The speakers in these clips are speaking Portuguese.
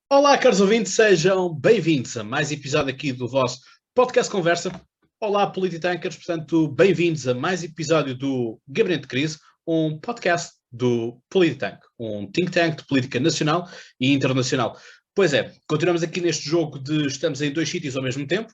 Olá, caros ouvintes, sejam bem-vindos a mais episódio aqui do vosso podcast Conversa. Olá, Polititankers, portanto, bem-vindos a mais episódio do Gabinete de Crise, um podcast do Polititank, um think tank de política nacional e internacional. Pois é, continuamos aqui neste jogo de estamos em dois sítios ao mesmo tempo.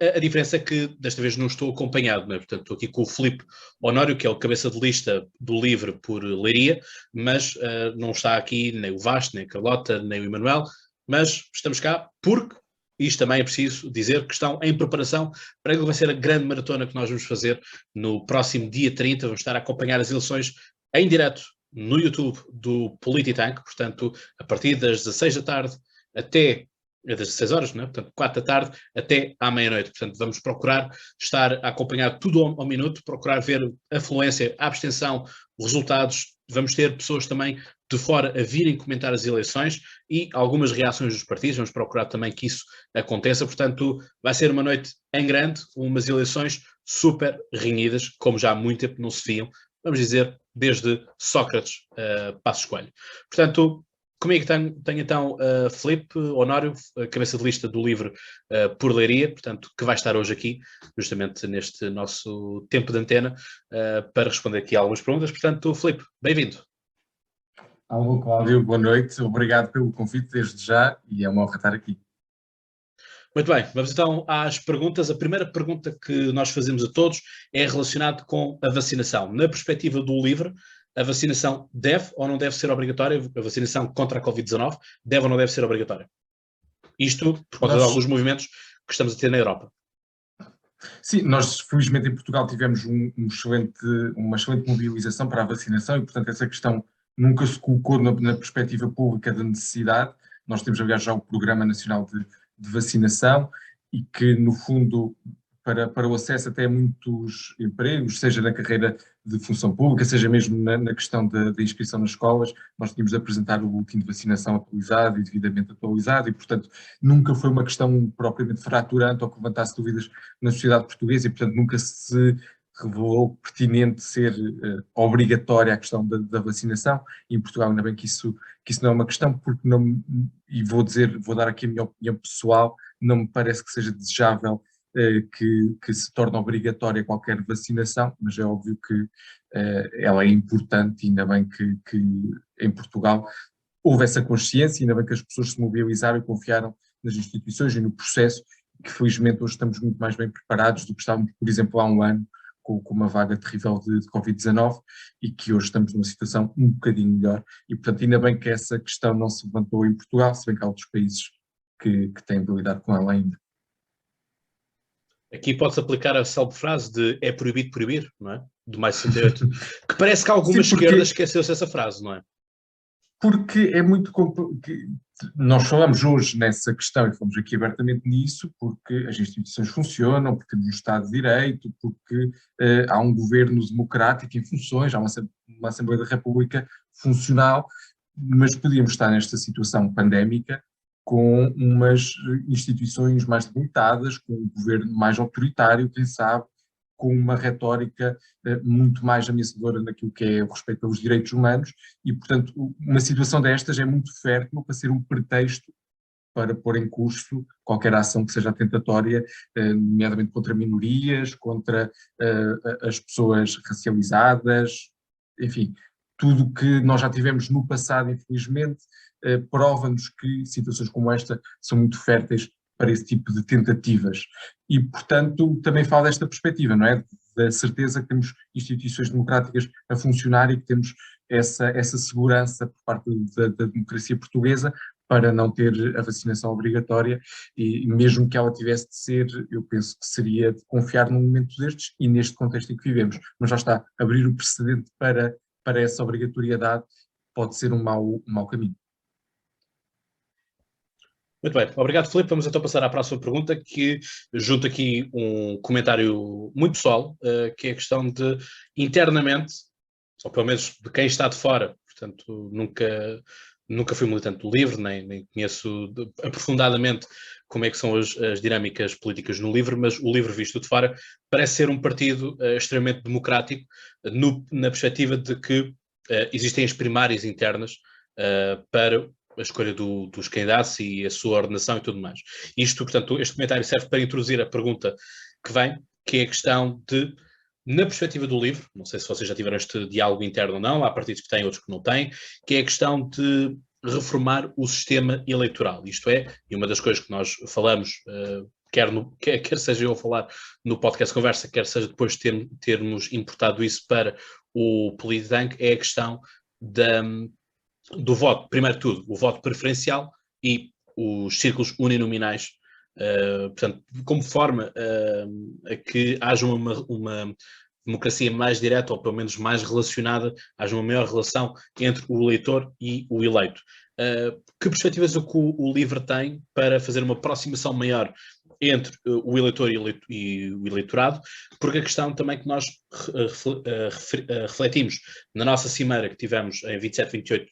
A diferença é que desta vez não estou acompanhado, não é? Portanto, estou aqui com o Filipe Honório, que é o cabeça de lista do LIVRE por Leiria, mas não está aqui nem o Vasco, nem a Carlota, nem o Emanuel, mas estamos cá porque isto também é preciso dizer que estão em preparação para aquilo que vai ser a grande maratona que nós vamos fazer no próximo dia 30. Vamos estar a acompanhar as eleições em direto no YouTube do Polititank, portanto, a partir das 16 da tarde até das 16 horas, não é? Portanto, 4 da tarde até à meia-noite. Portanto, vamos procurar estar a acompanhar tudo ao minuto, procurar ver a fluência, a abstenção, resultados. Vamos ter pessoas também de fora a virem comentar as eleições e algumas reações dos partidos. Vamos procurar também que isso aconteça. Portanto, vai ser uma noite em grande, umas eleições super renhidas, como já há muito tempo não se viam, vamos dizer, desde Sócrates a Passos Coelho. Portanto, comigo tenho então Filipe Honório, cabeça de lista do LIVRE por Leiria, portanto, que vai estar hoje aqui, justamente neste nosso tempo de antena, para responder aqui a algumas perguntas. Portanto, Filipe, bem-vindo. Alô, Cláudio, boa noite, obrigado pelo convite desde já e é uma honra estar aqui. Muito bem, vamos então às perguntas. A primeira pergunta que nós fazemos a todos é relacionada com a vacinação. Na perspectiva do LIVRE, a vacinação deve ou não deve ser obrigatória? A vacinação contra a Covid-19 deve ou não deve ser obrigatória? Isto por causa de alguns movimentos que estamos a ter na Europa. Sim, nós felizmente em Portugal tivemos uma excelente mobilização para a vacinação e, portanto, essa questão nunca se colocou na perspectiva pública da necessidade. Nós temos, aliás, já o Programa Nacional de Vacinação e que, no fundo, para o acesso até a muitos empregos, seja na carreira de função pública, seja mesmo na questão da inscrição nas escolas, nós tínhamos de apresentar o boletim de vacinação atualizado e devidamente atualizado e, portanto, nunca foi uma questão propriamente fraturante ou que levantasse dúvidas na sociedade portuguesa e, portanto, nunca se revelou pertinente ser obrigatória a questão da vacinação. E em Portugal, ainda bem que isso não é uma questão, porque não, e vou dar aqui a minha opinião pessoal, não me parece que seja desejável que se torne obrigatória qualquer vacinação, mas é óbvio que ela é importante e ainda bem que em Portugal houve essa consciência, ainda bem que as pessoas se mobilizaram e confiaram nas instituições e no processo, que felizmente hoje estamos muito mais bem preparados do que estávamos, por exemplo, há um ano, com uma vaga terrível de Covid-19 e que hoje estamos numa situação um bocadinho melhor e, portanto, ainda bem que essa questão não se levantou em Portugal, se bem que há outros países que têm de lidar com ela ainda. Aqui pode-se aplicar a célebre frase de é proibido proibir, não é? Do mais 68. Que parece que alguma esquerda esqueceu-se essa frase, não é? Porque é muito... Nós falamos hoje nessa questão e falamos aqui abertamente nisso porque as instituições funcionam, porque temos um Estado de Direito, porque há um governo democrático em funções, há uma Assembleia da República funcional, mas podíamos estar nesta situação pandémica com umas instituições mais debilitadas, com um governo mais autoritário, quem sabe, com uma retórica muito mais ameaçadora naquilo que é o respeito pelos direitos humanos e, portanto, uma situação destas é muito fértil para ser um pretexto para pôr em curso qualquer ação que seja atentatória, nomeadamente contra minorias, contra as pessoas racializadas, enfim, tudo que nós já tivemos no passado, infelizmente, prova-nos que situações como esta são muito férteis para esse tipo de tentativas. E, portanto, também falo desta perspectiva, não é? Da certeza que temos instituições democráticas a funcionar e que temos essa segurança por parte da democracia portuguesa para não ter a vacinação obrigatória e mesmo que ela tivesse de ser, eu penso que seria de confiar num momento destes e neste contexto em que vivemos. Mas já está, abrir o precedente para essa obrigatoriedade pode ser um mau caminho. Muito bem, obrigado, Filipe. Vamos então passar à próxima pergunta, que junto aqui um comentário muito pessoal, que é a questão de, internamente, ou pelo menos de quem está de fora, portanto, nunca fui militante do LIVRE, nem conheço aprofundadamente como é que são as dinâmicas políticas no LIVRE, mas o LIVRE visto de fora parece ser um partido extremamente democrático, na perspectiva de que existem as primárias internas para a escolha dos candidatos e a sua ordenação e tudo mais. Isto, portanto, este comentário serve para introduzir a pergunta que vem, que é a questão de, na perspectiva do livro, não sei se vocês já tiveram este diálogo interno ou não, há partidos que têm, outros que não têm, que é a questão de reformar o sistema eleitoral. Isto é, e uma das coisas que nós falamos, quer seja eu a falar no podcast Conversa, quer seja depois de termos importado isso para o Polititank, é a questão do voto, primeiro de tudo, o voto preferencial e os círculos uninominais, portanto, como forma a que haja uma democracia mais direta, ou pelo menos mais relacionada, haja uma maior relação entre o eleitor e o eleito. Que perspectivas o LIVRE tem para fazer uma aproximação maior entre o eleitor e o eleitorado? Porque a questão também que nós refletimos na nossa cimeira que tivemos em 27 e 28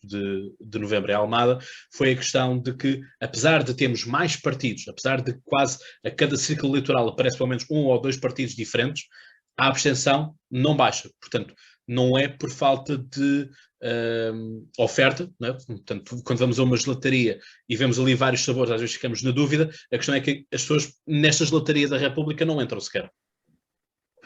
de novembro em Almada, foi a questão de que, apesar de termos mais partidos, apesar de quase a cada círculo eleitoral aparece pelo menos um ou dois partidos diferentes, a abstenção não baixa. Portanto, não é por falta de oferta, não é? Portanto, quando vamos a uma gelataria e vemos ali vários sabores, às vezes ficamos na dúvida. A questão é que as pessoas nesta gelataria da República não entram sequer.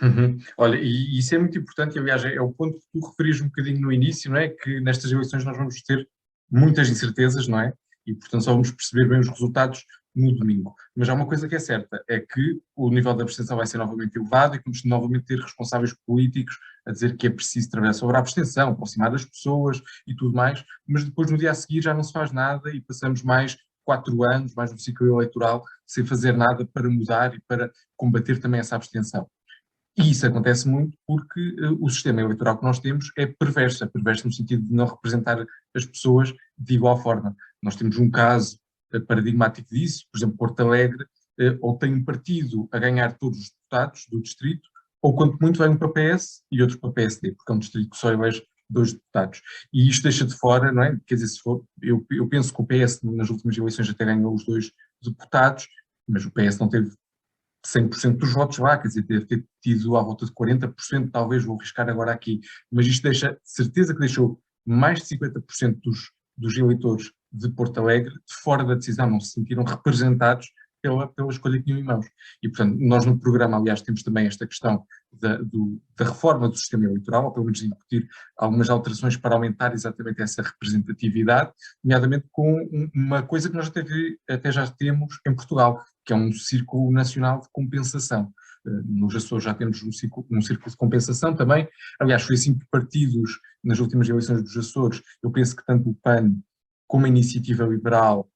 Uhum. Olha, e isso é muito importante, aliás, é o ponto que tu referias um bocadinho no início, não é? Que nestas eleições nós vamos ter muitas incertezas, não é? E, portanto, só vamos perceber bem os resultados no domingo. Mas há uma coisa que é certa, é que o nível da abstenção vai ser novamente elevado e vamos novamente ter responsáveis políticos a dizer que é preciso trabalhar sobre a abstenção, aproximar as pessoas e tudo mais, mas depois no dia a seguir já não se faz nada e passamos mais 4 anos, mais um ciclo eleitoral, sem fazer nada para mudar e para combater também essa abstenção. E isso acontece muito porque o sistema eleitoral que nós temos é perverso no sentido de não representar as pessoas de igual forma. Nós temos um caso paradigmático disso, por exemplo, Porto Alegre, ou tem um partido a ganhar todos os deputados do distrito, ou quanto muito vai um para o PS e outro para o PSD, porque é um distrito que só elege 2 deputados. E isto deixa de fora, não é? Quer dizer, se for, eu penso que o PS nas últimas eleições até ganhou os 2 deputados, mas o PS não teve 100% dos votos lá, quer dizer, deve ter tido à volta de 40%, talvez, vou arriscar agora aqui, mas isto deixa, certeza que deixou mais de 50% dos eleitores de Porto Alegre de fora da decisão, não se sentiram representados pela escolha que tinham em mãos. E, portanto, nós no programa, aliás, temos também esta questão da reforma do sistema eleitoral, ou pelo menos de incutir algumas alterações para aumentar exatamente essa representatividade, nomeadamente com uma coisa que nós até já temos em Portugal, que é um círculo nacional de compensação. Nos Açores já temos um círculo de compensação também. Aliás, foi assim que partidos, nas últimas eleições dos Açores, eu penso que tanto o PAN como a Iniciativa Liberal,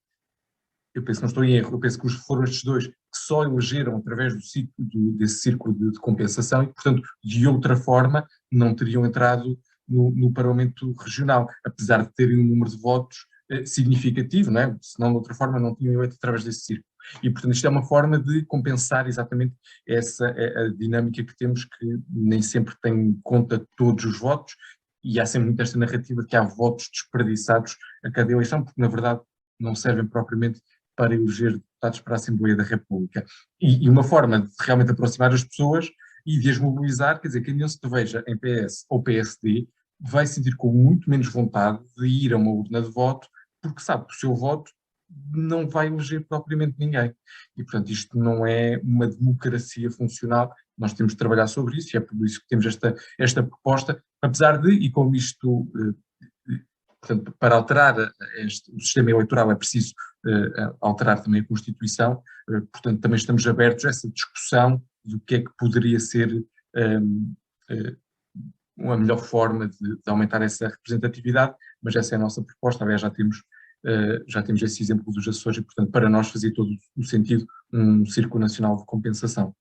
eu penso que não estou em erro, eu penso que foram estes dois que só elegeram através desse círculo de compensação e, portanto, de outra forma, não teriam entrado no Parlamento Regional, apesar de terem um número de votos significativo, não é? Senão, de outra forma, não tinham eleito através desse círculo. E, portanto, isto é uma forma de compensar exatamente a dinâmica que temos, que nem sempre tem em conta todos os votos, e há sempre muito esta narrativa de que há votos desperdiçados a cada eleição, porque, na verdade, não servem propriamente para eleger deputados para a Assembleia da República. E uma forma de realmente aproximar as pessoas e de as mobilizar, quer dizer, quem não se veja em PS ou PSD vai sentir com muito menos vontade de ir a uma urna de voto, porque sabe que o seu voto não vai eleger propriamente ninguém. E, portanto, isto não é uma democracia funcional, nós temos de trabalhar sobre isso, e é por isso que temos esta proposta, apesar de, e como isto, portanto, para alterar o sistema eleitoral é preciso alterar também a Constituição, portanto, também estamos abertos a essa discussão do que é que poderia ser uma melhor forma de aumentar essa representatividade, mas essa é a nossa proposta. Aliás, já temos esse exemplo dos Açores e, portanto, para nós fazia todo o sentido um Círculo Nacional de Compensação.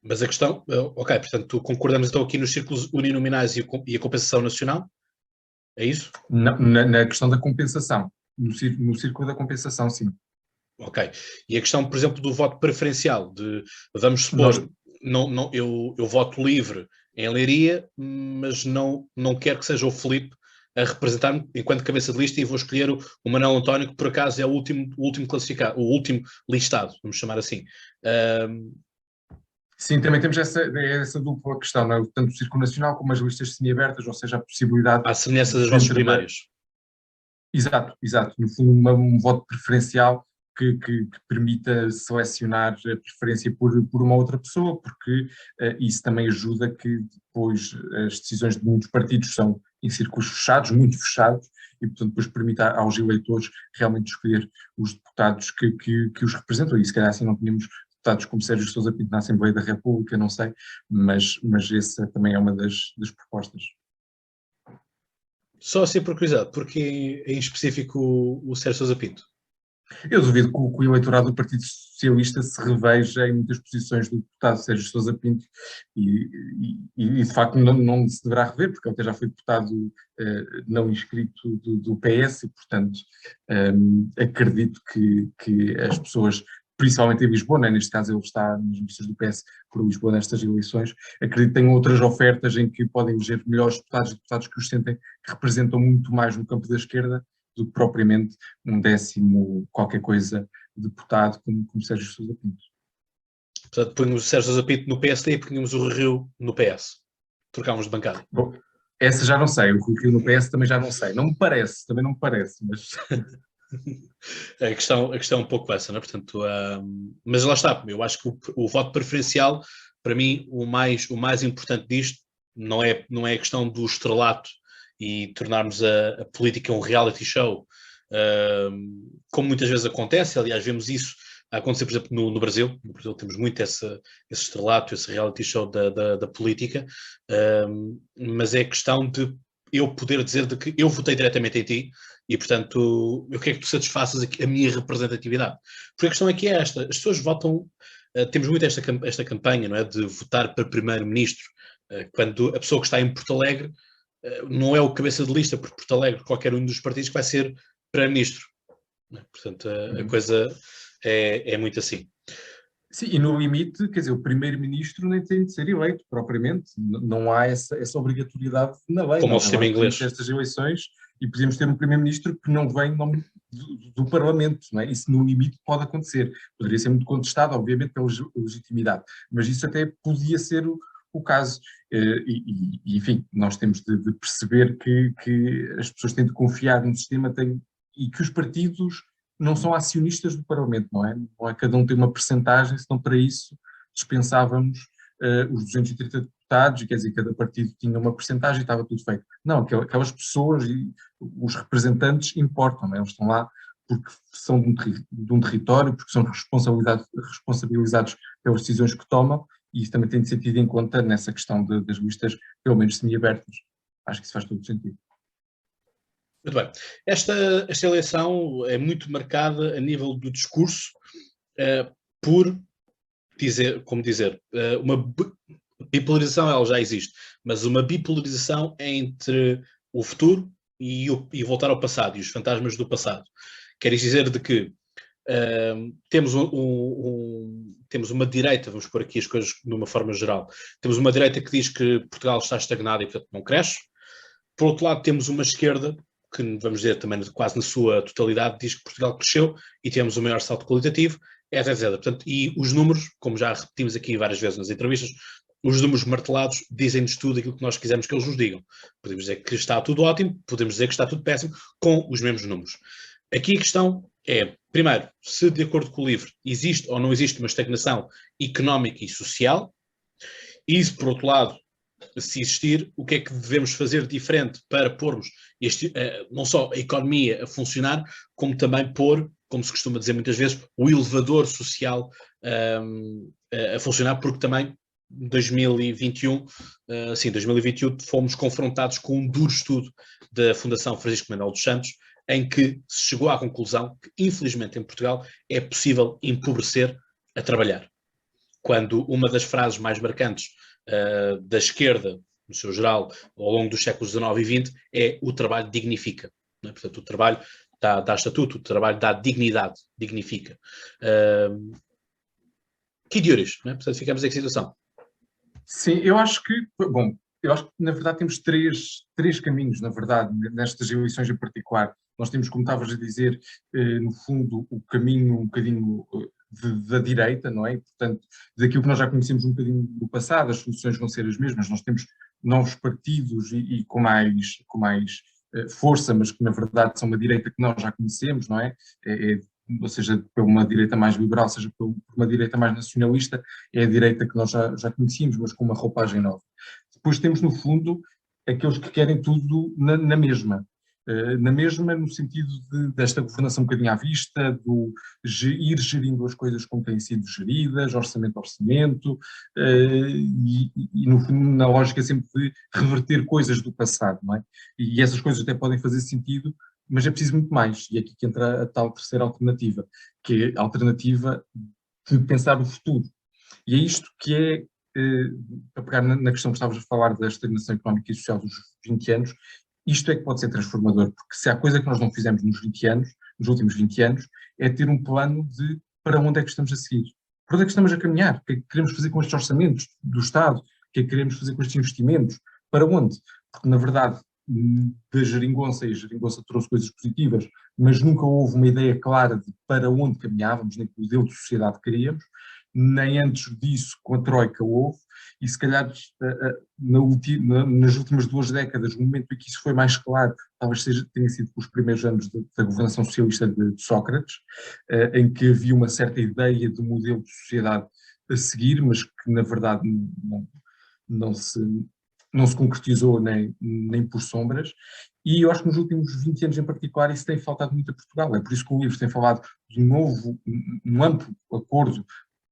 Mas a questão, ok, portanto, concordamos então aqui nos círculos uninominais e a compensação nacional? É isso? Na questão da compensação, no círculo da compensação, sim. Ok. E a questão, por exemplo, do voto preferencial, vamos supor, eu voto livre em Leiria, mas não quero que seja o Filipe a representar-me enquanto cabeça de lista e vou escolher o Manuel António, que por acaso é o último classificado, o último listado, vamos chamar assim. Sim, também temos essa dupla questão, não é? Tanto o Círculo Nacional como as listas semiabertas, ou seja, a possibilidade... À semelhança das vossas primárias. Exato, exato. No fundo, um voto preferencial que permita selecionar a preferência por uma outra pessoa, porque isso também ajuda que depois as decisões de muitos partidos são em círculos fechados, muito fechados, e portanto depois permite aos eleitores realmente escolher os deputados que os representam, e se calhar assim não tínhamos deputados como Sérgio Sousa Pinto na Assembleia da República, não sei, mas essa também é uma das propostas. Só assim por curiosidade, porque em específico o Sérgio Sousa Pinto? Eu duvido que o eleitorado do Partido Socialista se reveja em muitas posições do deputado Sérgio Sousa Pinto e de facto não se deverá rever, porque ele até já foi deputado não inscrito do PS e, portanto, acredito que as pessoas, principalmente em Lisboa, né, neste caso ele está nas listas do PS por Lisboa nestas eleições, acredito que tenham outras ofertas em que podem eleger melhores deputados e deputados que os sentem que representam muito mais no campo da esquerda do que propriamente um 10º qualquer coisa deputado como Sérgio Sousa Pinto. Portanto, punhamos o Sérgio Sousa Pinto no PSD e punhamos o Rio no PS. Trocámos de bancada. Bom, essa já não sei, o Rio no PS também já não sei. Não me parece, também não me parece, mas... A questão é um pouco essa, não é? Portanto, mas lá está, eu acho que o voto preferencial, para mim, o mais importante disto não é a questão do estrelato e tornarmos a política um reality show, como muitas vezes acontece. Aliás, vemos isso a acontecer, por exemplo, no Brasil. No Brasil temos muito esse estrelato, esse reality show da política, mas é a questão de eu poder dizer de que eu votei diretamente em ti e, portanto, eu quero que tu satisfaças a minha representatividade. Porque a questão aqui é esta, as pessoas votam, temos muito esta campanha, não é, de votar para primeiro-ministro, quando a pessoa que está em Porto Alegre não é o cabeça de lista, porque Porto Alegre, qualquer um dos partidos que vai ser primeiro-ministro. Portanto, a coisa é muito assim. Sim, e no limite, quer dizer, o primeiro-ministro nem tem de ser eleito propriamente, não há essa obrigatoriedade na lei. Como ao Nós sistema agora inglês. temos estas eleições e podemos ter um primeiro-ministro que não vem em nome do Parlamento, não é? Isso no limite pode acontecer. Poderia ser muito contestado, obviamente, pela legitimidade, mas isso até podia ser o caso. Enfim, nós temos de perceber que as pessoas têm de confiar no sistema e que os partidos não são acionistas do Parlamento, não é? Não é cada um tem uma percentagem, senão para isso dispensávamos os 230 deputados, e quer dizer, cada partido tinha uma percentagem e estava tudo feito. Não, aquelas pessoas e os representantes importam, não é? Eles estão lá porque são de um território, porque são responsabilizados pelas decisões que tomam, e isso também tem de ser tido em conta nessa questão das listas, pelo menos semi-abertas. Acho que isso faz todo sentido. Muito bem. Esta eleição é muito marcada a nível do discurso por uma bipolarização, ela já existe, mas uma bipolarização entre o futuro e voltar ao passado, e os fantasmas do passado. Quer dizer de que temos uma direita, vamos pôr aqui as coisas de uma forma geral, temos uma direita que diz que Portugal está estagnado e, portanto, não cresce. Por outro lado, temos uma esquerda que, vamos dizer, também quase na sua totalidade, diz que Portugal cresceu e temos o maior salto qualitativo, etc. Portanto, e os números, como já repetimos aqui várias vezes nas entrevistas, os números martelados dizem-nos tudo aquilo que nós quisermos que eles nos digam. Podemos dizer que está tudo ótimo, podemos dizer que está tudo péssimo, com os mesmos números. Aqui a questão é, primeiro, se de acordo com o livro existe ou não existe uma estagnação económica e social, e se, por outro lado, se existir, o que é que devemos fazer diferente para pormos não só a economia a funcionar, como também pôr, como se costuma dizer muitas vezes, o elevador social a funcionar, porque também 2021 fomos confrontados com um duro estudo da Fundação Francisco Manuel dos Santos, em que se chegou à conclusão que, infelizmente, em Portugal é possível empobrecer a trabalhar. Quando uma das frases mais marcantes da esquerda, no seu geral, ao longo dos séculos XIX e XX, é o trabalho dignifica. Não é? Portanto, o trabalho dá estatuto, o trabalho dá dignidade, dignifica. Que idiomas, não é? Portanto, ficamos em que situação? Sim, eu acho que na verdade temos três caminhos, na verdade, nestas eleições em particular. Nós temos, como estavas a dizer, no fundo, o caminho um bocadinho da direita, não é? E, portanto, daquilo que nós já conhecemos um bocadinho do passado, as soluções vão ser as mesmas. Nós temos novos partidos e com mais força, mas que na verdade são uma direita que nós já conhecemos, não é? Ou seja, por uma direita mais liberal, seja por uma direita mais nacionalista, é a direita que nós já conhecíamos, mas com uma roupagem nova. Depois temos, no fundo, aqueles que querem tudo na mesma. Na mesma, no sentido desta governação um bocadinho à vista, ir gerindo as coisas como têm sido geridas, orçamento a orçamento, e no fundo, na lógica sempre de reverter coisas do passado, não é? E essas coisas até podem fazer sentido, mas é preciso muito mais, e é aqui que entra a tal terceira alternativa, que é a alternativa de pensar o futuro. E é isto que é, para pegar na questão que estavas a falar da estagnação económica e social dos 20 anos, isto é que pode ser transformador, porque se há coisa que nós não fizemos nos 20 anos, nos últimos 20 anos, é ter um plano de para onde é que estamos a seguir, para onde é que estamos a caminhar, o que é que queremos fazer com estes orçamentos do Estado, o que é que queremos fazer com estes investimentos, para onde? Porque, na verdade, da geringonça, e a geringonça trouxe coisas positivas, mas nunca houve uma ideia clara de para onde caminhávamos, nem que modelo de sociedade queríamos, nem antes disso com a Troika houve, e se calhar nas últimas 2 décadas, o momento em que isso foi mais claro, talvez tenha sido os primeiros anos da governação socialista de Sócrates, em que havia uma certa ideia de modelo de sociedade a seguir, mas que na verdade não se concretizou nem por sombras, e eu acho que nos últimos 20 anos em particular isso tem faltado muito a Portugal. É por isso que o livro tem falado de um amplo acordo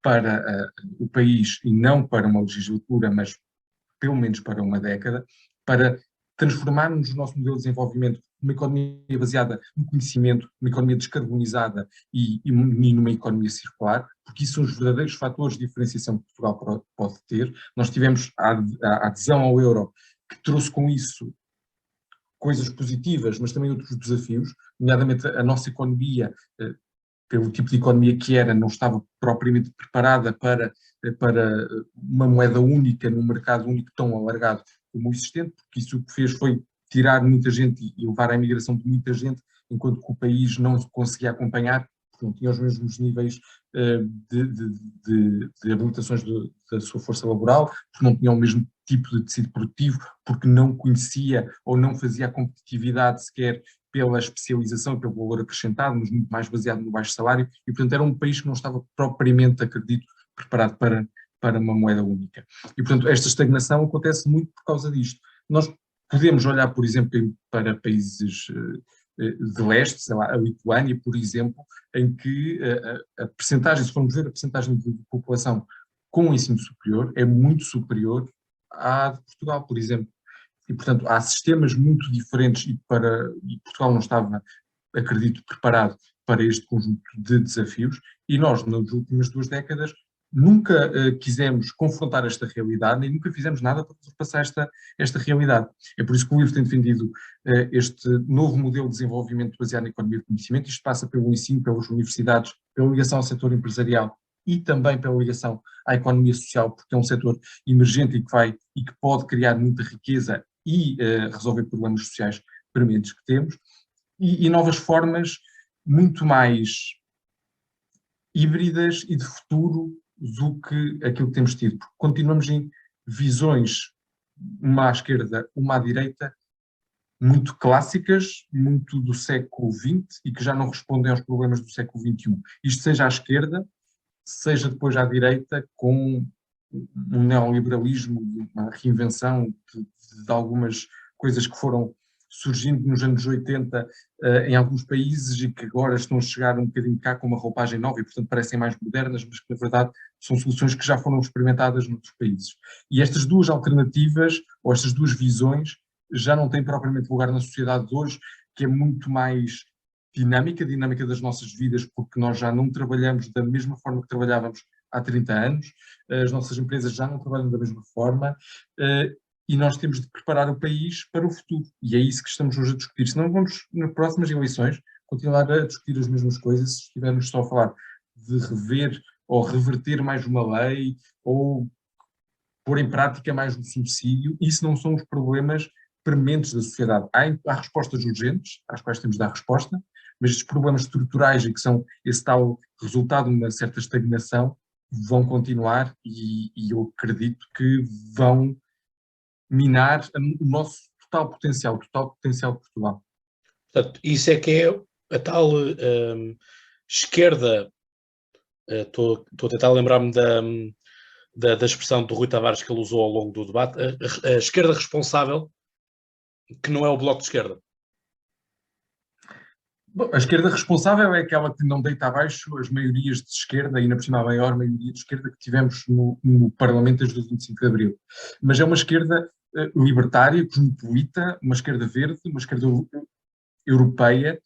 para o país, e não para uma legislatura, mas pelo menos para uma década, para transformarmos o nosso modelo de desenvolvimento numa economia baseada no conhecimento, numa economia descarbonizada e numa economia circular, porque isso são os verdadeiros fatores de diferenciação que Portugal pode ter. Nós tivemos a adesão ao euro, que trouxe com isso coisas positivas, mas também outros desafios, nomeadamente a nossa economia, pelo tipo de economia que era, não estava propriamente preparada para uma moeda única num mercado único tão alargado como o existente, porque isso o que fez foi tirar muita gente e levar à imigração de muita gente, enquanto que o país não conseguia acompanhar, porque não tinha os mesmos níveis de habilitações da sua força laboral, porque não tinha o mesmo tipo de tecido produtivo, porque não conhecia ou não fazia a competitividade sequer pela especialização e pelo valor acrescentado, mas muito mais baseado no baixo salário, e portanto era um país que não estava propriamente, acredito, preparado para uma moeda única. E portanto esta estagnação acontece muito por causa disto. Nós podemos olhar, por exemplo, para países de leste, sei lá, a Lituânia, por exemplo, em que a percentagem, se formos ver a percentagem de população com ensino superior, é muito superior à de Portugal, por exemplo. E, portanto, há sistemas muito diferentes e Portugal não estava, acredito, preparado para este conjunto de desafios, e nós, nas últimas 2 décadas, nunca quisemos confrontar esta realidade, nem nunca fizemos nada para ultrapassar esta realidade. É por isso que o livro tem defendido este novo modelo de desenvolvimento baseado na economia de conhecimento. Isto passa pelo ensino, pelas universidades, pela ligação ao setor empresarial e também pela ligação à economia social, porque é um setor emergente e que pode criar muita riqueza e resolver problemas sociais prementes que temos, e novas formas muito mais híbridas e de futuro do que aquilo que temos tido, porque continuamos em visões, uma à esquerda, uma à direita, muito clássicas, muito do século XX e que já não respondem aos problemas do século XXI. Isto seja à esquerda, seja depois à direita, com um neoliberalismo, uma reinvenção de algumas coisas que foram surgindo nos anos 80 em alguns países e que agora estão a chegar um bocadinho cá com uma roupagem nova e, portanto, parecem mais modernas, mas que, na verdade, são soluções que já foram experimentadas noutros países. E estas 2 alternativas, ou estas 2 visões, já não têm propriamente lugar na sociedade de hoje, que é muito mais dinâmica das nossas vidas, porque nós já não trabalhamos da mesma forma que trabalhávamos há 30 anos, as nossas empresas já não trabalham da mesma forma, e nós temos de preparar o país para o futuro. E é isso que estamos hoje a discutir. Se não vamos, nas próximas eleições, continuar a discutir as mesmas coisas, se estivermos só a falar de rever ou reverter mais uma lei, ou pôr em prática mais um subsídio, isso não são os problemas prementes da sociedade. Há respostas urgentes, às quais temos de dar resposta, mas estes problemas estruturais e que são esse tal resultado de uma certa estagnação vão continuar e eu acredito que vão minar o nosso total potencial de Portugal. Portanto, isso é que é a tal esquerda. Estou a tentar lembrar-me da expressão do Rui Tavares que ele usou ao longo do debate, a esquerda responsável, que não é o Bloco de Esquerda. Bom, a esquerda responsável é aquela que não deita abaixo as maiorias de esquerda, e ainda por cima a maior maioria de esquerda que tivemos no Parlamento desde o 25 de Abril. Mas é uma esquerda libertária, cosmopolita, uma esquerda verde, uma esquerda europeia,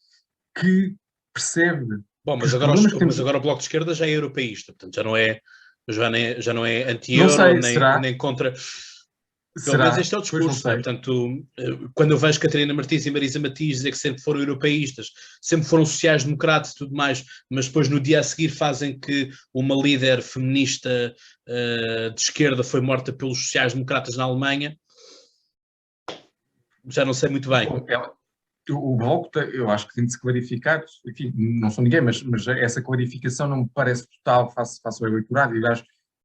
que percebe. Bom, mas agora o Bloco de Esquerda já é europeísta, portanto já não é Não anti-euro sei, será? nem contra. Pelo menos Será? este é o Pois não discurso, né? sei. Portanto, quando eu vejo Catarina Martins e Marisa Matias dizer que sempre foram europeístas, sempre foram sociais-democratas e tudo mais, mas depois no dia a seguir fazem que uma líder feminista de esquerda foi morta pelos sociais-democratas na Alemanha, já não sei muito bem. Bom, o Bloco, eu acho que tem de se clarificar, enfim, não sou ninguém, mas essa clarificação não me parece total face ao eleitorado, e aliás,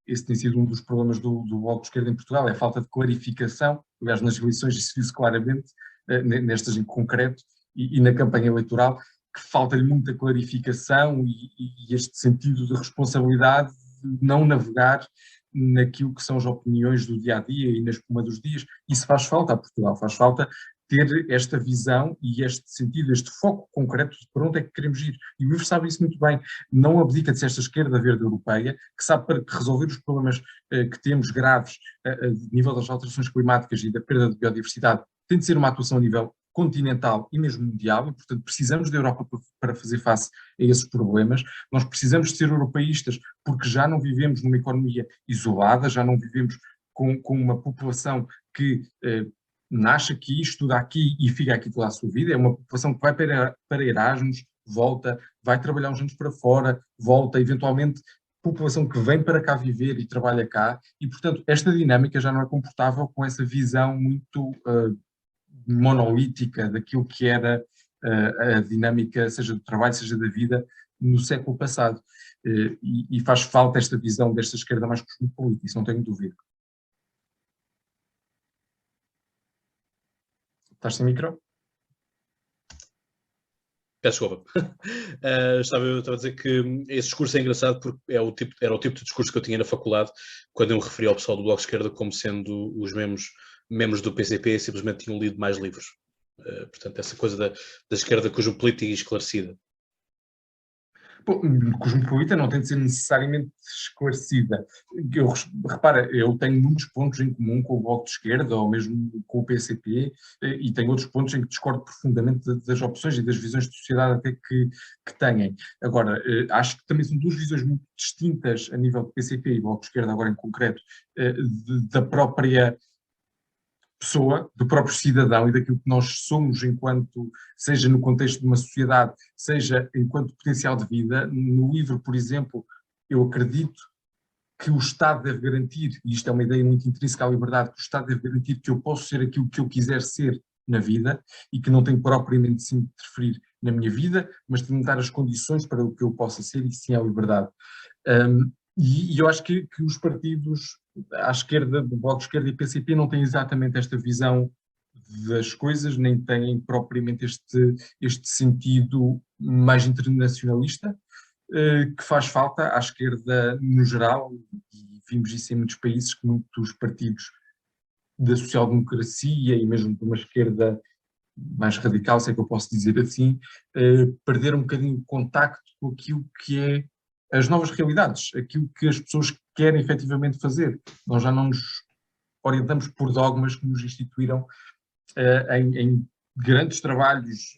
esse tem sido um dos problemas do Bloco de Esquerda em Portugal, é a falta de clarificação, aliás, nas eleições isso viu-se claramente, nestas em concreto, e na campanha eleitoral, que falta-lhe muita clarificação e este sentido de responsabilidade de não navegar naquilo que são as opiniões do dia-a-dia e na espuma dos dias. Isso faz falta a Portugal, faz falta ter esta visão e este sentido, este foco concreto de para onde é que queremos ir. E o Ivo sabe isso muito bem. Não abdica de ser esta esquerda verde europeia, que sabe para resolver os problemas que temos graves a nível das alterações climáticas e da perda de biodiversidade, tem de ser uma atuação a nível continental e mesmo mundial, e portanto precisamos da Europa para fazer face a esses problemas. Nós precisamos de ser europeístas porque já não vivemos numa economia isolada, já não vivemos com uma população que nasce aqui, estuda aqui e fica aqui toda a sua vida. É uma população que vai para Erasmus, volta, vai trabalhar uns anos para fora, volta, eventualmente população que vem para cá viver e trabalha cá, e portanto esta dinâmica já não é comportável com essa visão muito monolítica daquilo que era a dinâmica, seja do trabalho, seja da vida, no século passado. E faz falta esta visão desta esquerda mais cosmopolita, isso não tenho dúvida. Estás sem micro? Peço desculpa. Estava a dizer que esse discurso é engraçado porque era o tipo de discurso que eu tinha na faculdade quando eu me referi ao pessoal do Bloco de Esquerda como sendo os membros do PCP simplesmente tinham lido mais livros. Portanto, essa coisa da esquerda cosmopolita e esclarecida. Bom, cosmopolita não tem de ser necessariamente esclarecida. Repara, eu tenho muitos pontos em comum com o Bloco de Esquerda, ou mesmo com o PCP, e tenho outros pontos em que discordo profundamente das opções e das visões de sociedade até que têm. Agora, acho que também são duas visões muito distintas a nível do PCP e Bloco de Esquerda, agora em concreto, da própria pessoa, do próprio cidadão e daquilo que nós somos enquanto, seja no contexto de uma sociedade, seja enquanto potencial de vida. No livro, por exemplo, eu acredito que o Estado deve garantir, e isto é uma ideia muito intrínseca à liberdade, que o Estado deve garantir que eu posso ser aquilo que eu quiser ser na vida e que não tenho propriamente de se interferir na minha vida, mas de me dar as condições para o que eu possa ser, e sim a liberdade. E eu acho que os partidos à esquerda, do Bloco de Esquerda e PCP, não têm exatamente esta visão das coisas, nem têm propriamente este sentido mais internacionalista, que faz falta à esquerda no geral, e vimos isso em muitos países, que muitos partidos da social-democracia e mesmo de uma esquerda mais radical, se é que eu posso dizer assim, perderam um bocadinho o contacto com aquilo que é as novas realidades, aquilo que as pessoas querem efetivamente fazer. Nós já não nos orientamos por dogmas que nos instituíram em grandes trabalhos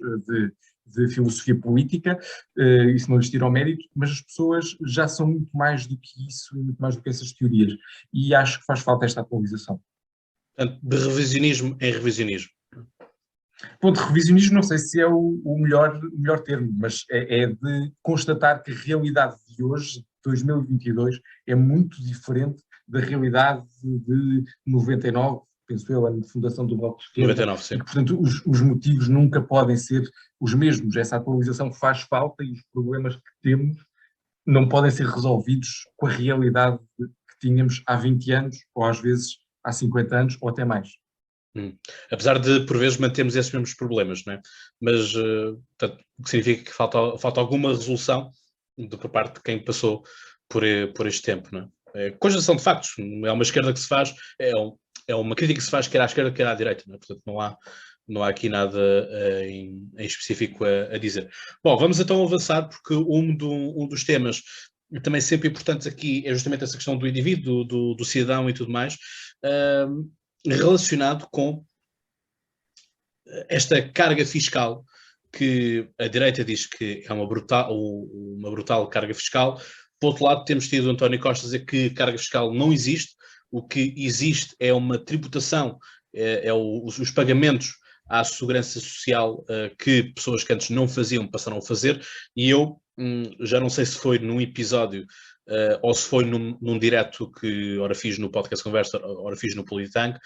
de filosofia política, isso não lhes tira o mérito, mas as pessoas já são muito mais do que isso e muito mais do que essas teorias. E acho que faz falta esta atualização. Portanto, de revisionismo em revisionismo. Ponto de revisionismo, não sei se é o melhor termo, mas é de constatar que a realidade de hoje, de 2022, é muito diferente da realidade de 99, penso eu, ano de fundação do Bloco de Esquerda. 99, sim. E que, portanto, os motivos nunca podem ser os mesmos. Essa atualização faz falta e os problemas que temos não podem ser resolvidos com a realidade que tínhamos há 20 anos, ou às vezes há 50 anos, ou até mais. Apesar de, por vezes, mantermos esses mesmos problemas, não é? Mas, portanto, o que significa que falta alguma resolução por parte de quem passou por este tempo, não é? Conjugação de factos, é uma esquerda que se faz, é uma crítica que se faz quer à esquerda, quer à direita, não é? Portanto, não há aqui nada em específico a dizer. Bom, vamos então avançar, porque um dos temas também sempre importantes aqui é justamente essa questão do indivíduo, do cidadão e tudo mais, relacionado com esta carga fiscal que a direita diz que é uma brutal carga fiscal. Por outro lado, temos tido António Costa dizer que carga fiscal não existe, o que existe é uma tributação, os pagamentos à segurança social que pessoas que antes não faziam passaram a fazer, e eu já não sei se foi num episódio ou se foi num direto que ora fiz no Podcast Conversa, ora fiz no Politank,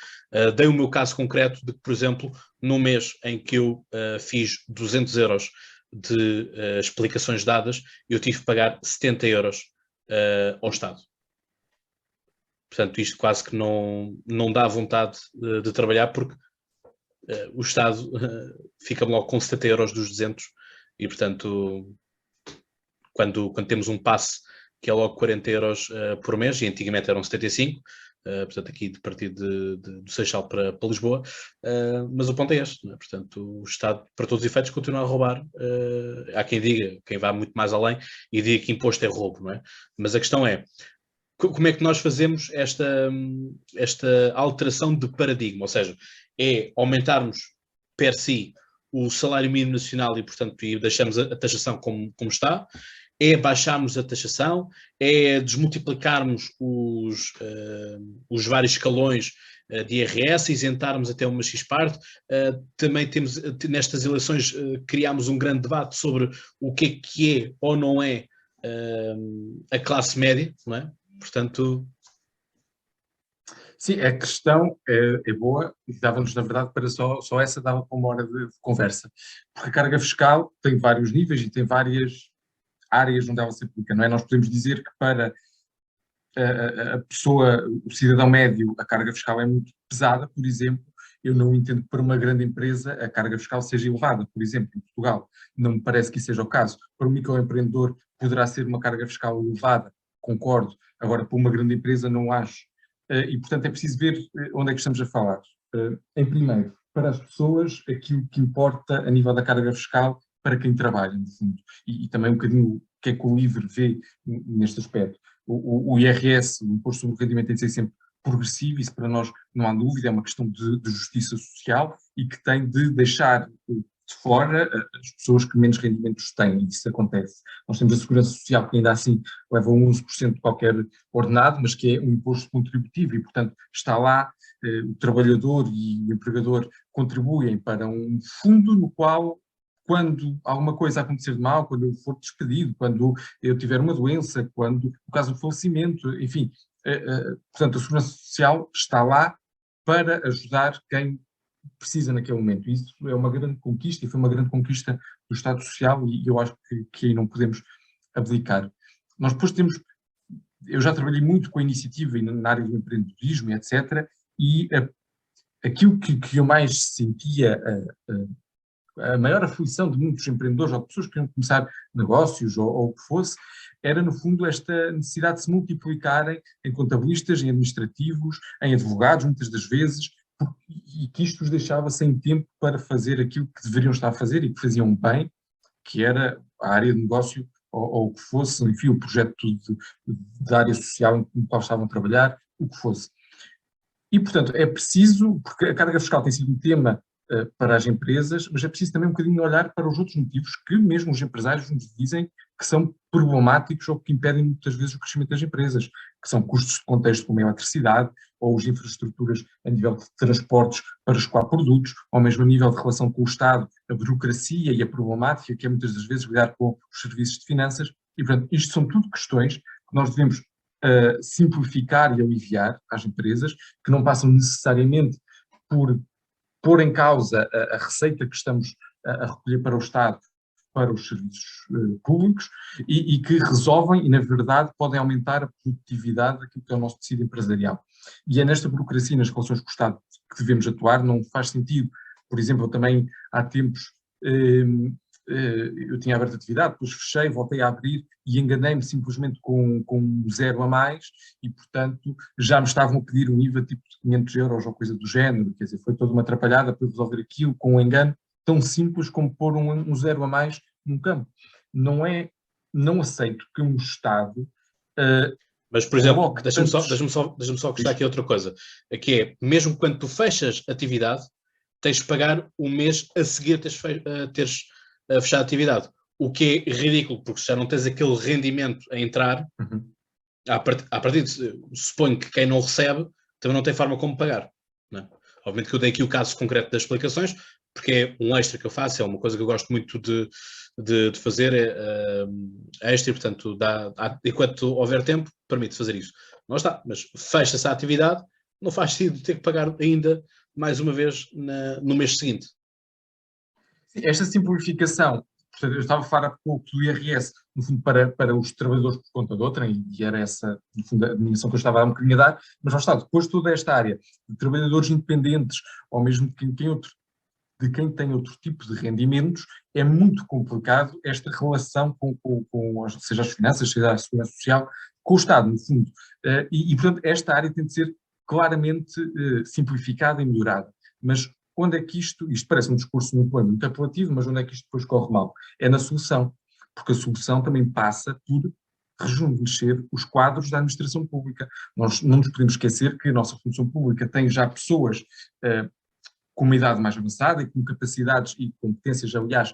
dei o meu caso concreto de que, por exemplo, no mês em que eu fiz 200 euros de explicações dadas, eu tive que pagar 70 euros ao Estado. Portanto, isto quase que não dá vontade de trabalhar, porque o Estado fica logo com 70 euros dos 200 e, portanto, quando temos um passe que é logo 40 euros por mês, e antigamente eram 75, portanto aqui de partir do Seixal para Lisboa, mas o ponto é este, não é? Portanto o Estado, para todos os efeitos, continua a roubar. Há quem diga, quem vá muito mais além, e diga que imposto é roubo, não é? Mas a questão é, como é que nós fazemos esta alteração de paradigma? Ou seja, é aumentarmos per si o salário mínimo nacional e, portanto, deixamos a taxação como está, é baixarmos a taxação, é desmultiplicarmos os vários escalões de IRS, isentarmos até uma X-parte. Também temos, nestas eleições, criámos um grande debate sobre o que é ou não é a classe média, não é? Portanto... Sim, a questão é boa e dava-nos, na verdade, para só essa dava para uma hora de conversa. Porque a carga fiscal tem vários níveis e tem várias áreas onde ela se aplica, não é? Nós podemos dizer que para a pessoa, o cidadão médio, a carga fiscal é muito pesada, por exemplo. Eu não entendo que para uma grande empresa a carga fiscal seja elevada, por exemplo, em Portugal. Não me parece que isso seja o caso. Para um microempreendedor poderá ser uma carga fiscal elevada, concordo. Agora, para uma grande empresa não acho. E, portanto, é preciso ver onde é que estamos a falar. Em primeiro, para as pessoas, aquilo que importa a nível da carga fiscal para quem trabalha, no fundo. E também um bocadinho o que é que o LIVRE vê neste aspecto. O IRS, o Imposto sobre o Rendimento, tem de ser sempre progressivo, isso para nós não há dúvida, é uma questão de justiça social e que tem de deixar de fora as pessoas que menos rendimentos têm, e isso acontece. Nós temos a Segurança Social, que ainda assim leva 11% de qualquer ordenado, mas que é um imposto contributivo e, portanto, está lá, o trabalhador e o empregador contribuem para um fundo no qual, quando alguma coisa acontecer de mal, quando eu for despedido, quando eu tiver uma doença, quando, no caso do falecimento, enfim, portanto, a Segurança Social está lá para ajudar quem precisa naquele momento. Isso é uma grande conquista e foi uma grande conquista do Estado Social e eu acho que aí não podemos abdicar. Nós depois temos, eu já trabalhei muito com a iniciativa e na área do empreendedorismo, etc., e aquilo que eu mais sentia, a maior aflição de muitos empreendedores ou de pessoas que queriam começar negócios ou o que fosse, era no fundo esta necessidade de se multiplicarem em contabilistas, em administrativos, em advogados, muitas das vezes, e que isto os deixava sem tempo para fazer aquilo que deveriam estar a fazer e que faziam bem, que era a área de negócio ou o que fosse, enfim, o projeto da área social no qual estavam a trabalhar, o que fosse. E, portanto, é preciso, porque a carga fiscal tem sido um tema para as empresas, mas é preciso também um bocadinho olhar para os outros motivos que mesmo os empresários nos dizem que são problemáticos ou que impedem muitas vezes o crescimento das empresas, que são custos de contexto como a eletricidade, ou as infraestruturas a nível de transportes para escoar produtos, ou mesmo a nível de relação com o Estado, a burocracia e a problemática que é muitas das vezes lidar com os serviços de finanças. E, portanto, isto são tudo questões que nós devemos simplificar e aliviar às empresas, que não passam necessariamente por pôr em causa a receita que estamos a recolher para o Estado para os serviços públicos e que resolvem e, na verdade, podem aumentar a produtividade daquilo que é o nosso tecido empresarial. E é nesta burocracia e nas relações com o Estado que devemos atuar. Não faz sentido, por exemplo, eu também há tempos eu tinha aberto atividade, depois fechei, voltei a abrir e enganei-me simplesmente com um zero a mais e, portanto, já me estavam a pedir um IVA tipo de 500 euros ou coisa do género, quer dizer, foi toda uma atrapalhada para eu resolver aquilo com um engano tão simples como pôr um zero a mais num campo. Não aceito que um Estado mas, por exemplo, coloque deixa-me tantos... só acrescentar aqui outra coisa, que é, mesmo quando tu fechas atividade, tens de pagar o mês a seguir teres fechado a atividade, o que é ridículo, porque se já não tens aquele rendimento a entrar, a partir de, suponho que quem não recebe também não tem forma como pagar, não é? Obviamente que eu dei aqui o caso concreto das explicações, porque é um extra que eu faço, é uma coisa que eu gosto muito de fazer, extra, portanto, enquanto houver tempo, permite fazer isso. Não está, mas fecha-se a atividade, não faz sentido ter que pagar ainda mais uma vez no mês seguinte. Esta simplificação, portanto, eu estava a falar há pouco do IRS, no fundo, para os trabalhadores por conta de outra, e era essa, no fundo, a dimensão que eu estava a um bocadinho a dar, mas lá está, depois toda esta área de trabalhadores independentes, ou mesmo de quem tem outro tipo de rendimentos, é muito complicado esta relação seja as finanças, seja a segurança social, com o Estado, no fundo. Portanto, esta área tem de ser claramente simplificada e melhorada. Mas onde é que isto parece um discurso muito apelativo, mas onde é que isto depois corre mal? É na solução, porque a solução também passa por rejuvenescer os quadros da administração pública. Nós não nos podemos esquecer que a nossa função pública tem já pessoas com uma idade mais avançada e com capacidades e competências, aliás,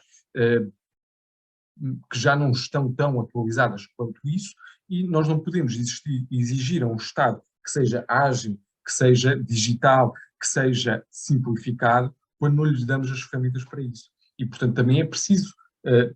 que já não estão tão atualizadas quanto isso, e nós não podemos exigir a um Estado que seja ágil, que seja digital, que seja simplificado, quando não lhes damos as ferramentas para isso. E, portanto, também é preciso,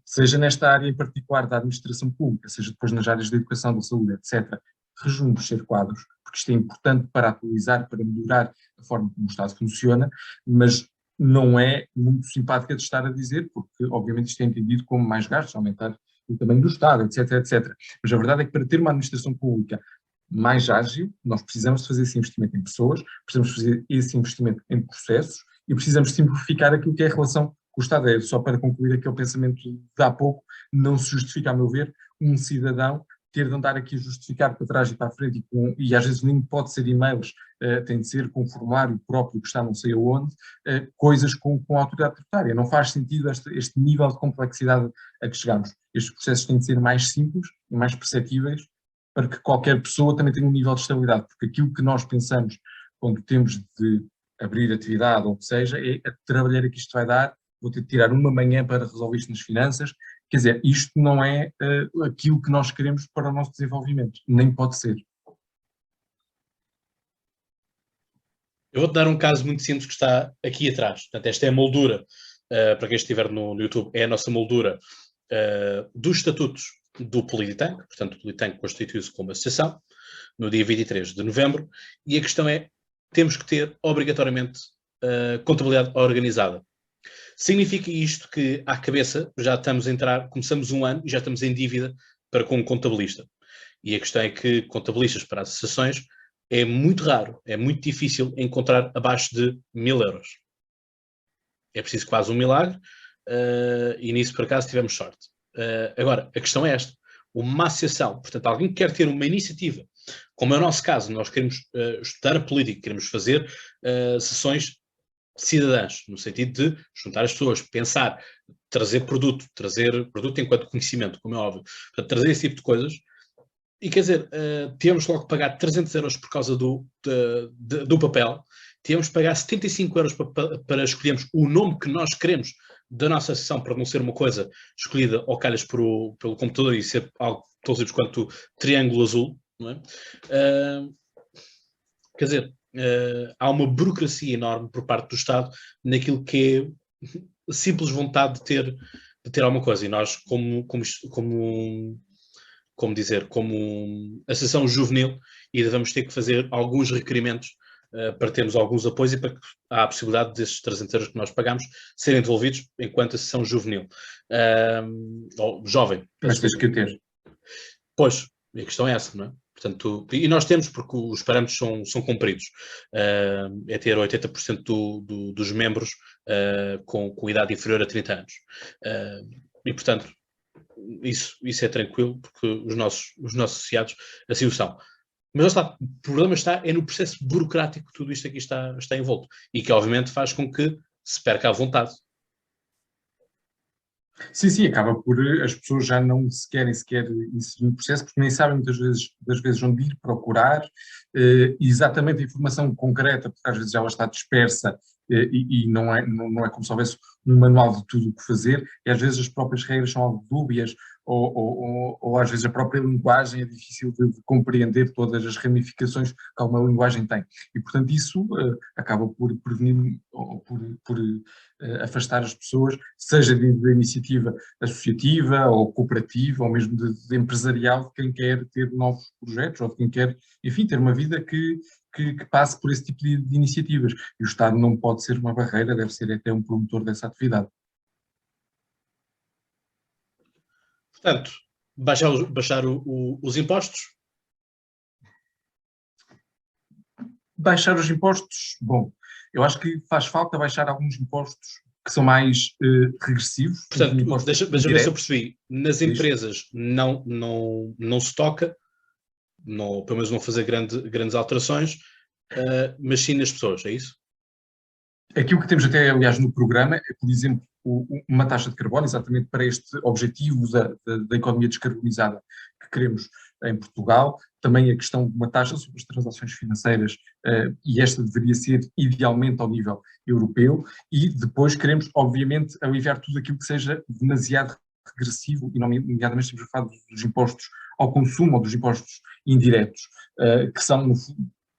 seja nesta área em particular da administração pública, seja depois nas áreas da educação, da saúde, etc., rejuvenescer quadros, porque isto é importante para atualizar, para melhorar a forma como o Estado funciona, mas não é muito simpática de estar a dizer, porque obviamente isto é entendido como mais gastos, aumentar o tamanho do Estado, etc, etc. Mas a verdade é que para ter uma administração pública mais ágil, nós precisamos de fazer esse investimento em pessoas, precisamos fazer esse investimento em processos e precisamos simplificar aquilo que é a relação com o Estado. É só para concluir aquele pensamento de há pouco, não se justifica, a meu ver, um cidadão ter de andar aqui a justificar para trás e para a frente e às vezes nem pode ser e-mails, tem de ser com um formulário próprio que está não sei aonde, coisas com a autoridade tributária. Não faz sentido este nível de complexidade a que chegamos. Estes processos têm de ser mais simples e mais perceptíveis para que qualquer pessoa também tenha um nível de estabilidade, porque aquilo que nós pensamos quando temos de abrir atividade ou o que seja, é a trabalhar que isto vai dar, vou ter de tirar uma manhã para resolver isto nas finanças. Quer dizer, isto não é aquilo que nós queremos para o nosso desenvolvimento, nem pode ser. Eu vou-te dar um caso muito simples que está aqui atrás. Portanto, esta é a moldura, para quem estiver no YouTube, é a nossa moldura dos estatutos do Polititank. Portanto, o Polititank constituiu-se como associação no dia 23 de novembro, e a questão é, temos que ter obrigatoriamente contabilidade organizada. Significa isto que, à cabeça, já estamos a entrar, começamos um ano e já estamos em dívida para com um contabilista. E a questão é que contabilistas para as associações é muito raro, é muito difícil encontrar abaixo de 1000 euros. É preciso quase um milagre, e nisso, por acaso, tivemos sorte. Agora, a questão é esta. Uma associação, portanto, alguém que quer ter uma iniciativa, como é o nosso caso, nós queremos estudar a política, queremos fazer sessões cidadãs, no sentido de juntar as pessoas, pensar, trazer produto enquanto conhecimento, como é óbvio, portanto, trazer esse tipo de coisas. E quer dizer, tínhamos logo que pagar 300 euros por causa do papel, tínhamos que pagar 75 euros para escolhermos o nome que nós queremos da nossa sessão, para não ser uma coisa escolhida ao calhas pelo computador e ser algo tão simples quanto triângulo azul, não é? Quer dizer, há uma burocracia enorme por parte do Estado naquilo que é simples vontade de ter alguma coisa, e nós, como associação juvenil, ainda vamos ter que fazer alguns requerimentos para termos alguns apoios e para que há a possibilidade desses 300 euros que nós pagamos serem devolvidos enquanto a sessão juvenil. Ou jovem. Mas tens que o ter. Pois, a questão é essa, não é? Portanto, e nós temos, porque os parâmetros são cumpridos. É ter 80% dos membros com idade inferior a 30 anos. E, portanto, isso é tranquilo, porque os nossos associados assim o são. Mas lá está, o problema está no processo burocrático que tudo isto aqui está envolto. E que, obviamente, faz com que se perca a vontade. Sim, acaba por as pessoas já não se querem sequer inserir no processo, porque nem sabem muitas vezes onde ir procurar exatamente a informação concreta, porque às vezes ela está dispersa e não é como se houvesse um manual de tudo o que fazer, e às vezes as próprias regras são algo dúbias, ou às vezes a própria linguagem é difícil de compreender todas as ramificações que alguma linguagem tem. E, portanto, isso acaba por prevenir ou por afastar as pessoas, seja da iniciativa associativa ou cooperativa, ou mesmo de empresarial, de quem quer ter novos projetos, ou de quem quer, enfim, ter uma vida que passe por esse tipo de iniciativas. E o Estado não pode ser uma barreira, deve ser até um promotor dessa atividade. Portanto, baixar os impostos? Baixar os impostos, bom, eu acho que faz falta baixar alguns impostos que são mais regressivos. Portanto, deixa-me ver se eu percebi. Nas empresas não se toca, pelo menos não fazer grandes alterações, mas sim nas pessoas, é isso? Aquilo que temos até, aliás, no programa é, por exemplo, uma taxa de carbono, exatamente para este objetivo da economia descarbonizada que queremos em Portugal. Também a questão de uma taxa sobre as transações financeiras, e esta deveria ser idealmente ao nível europeu. E depois queremos, obviamente, aliviar tudo aquilo que seja demasiado regressivo, e nomeadamente estamos a falar dos impostos ao consumo ou dos impostos indiretos, que são,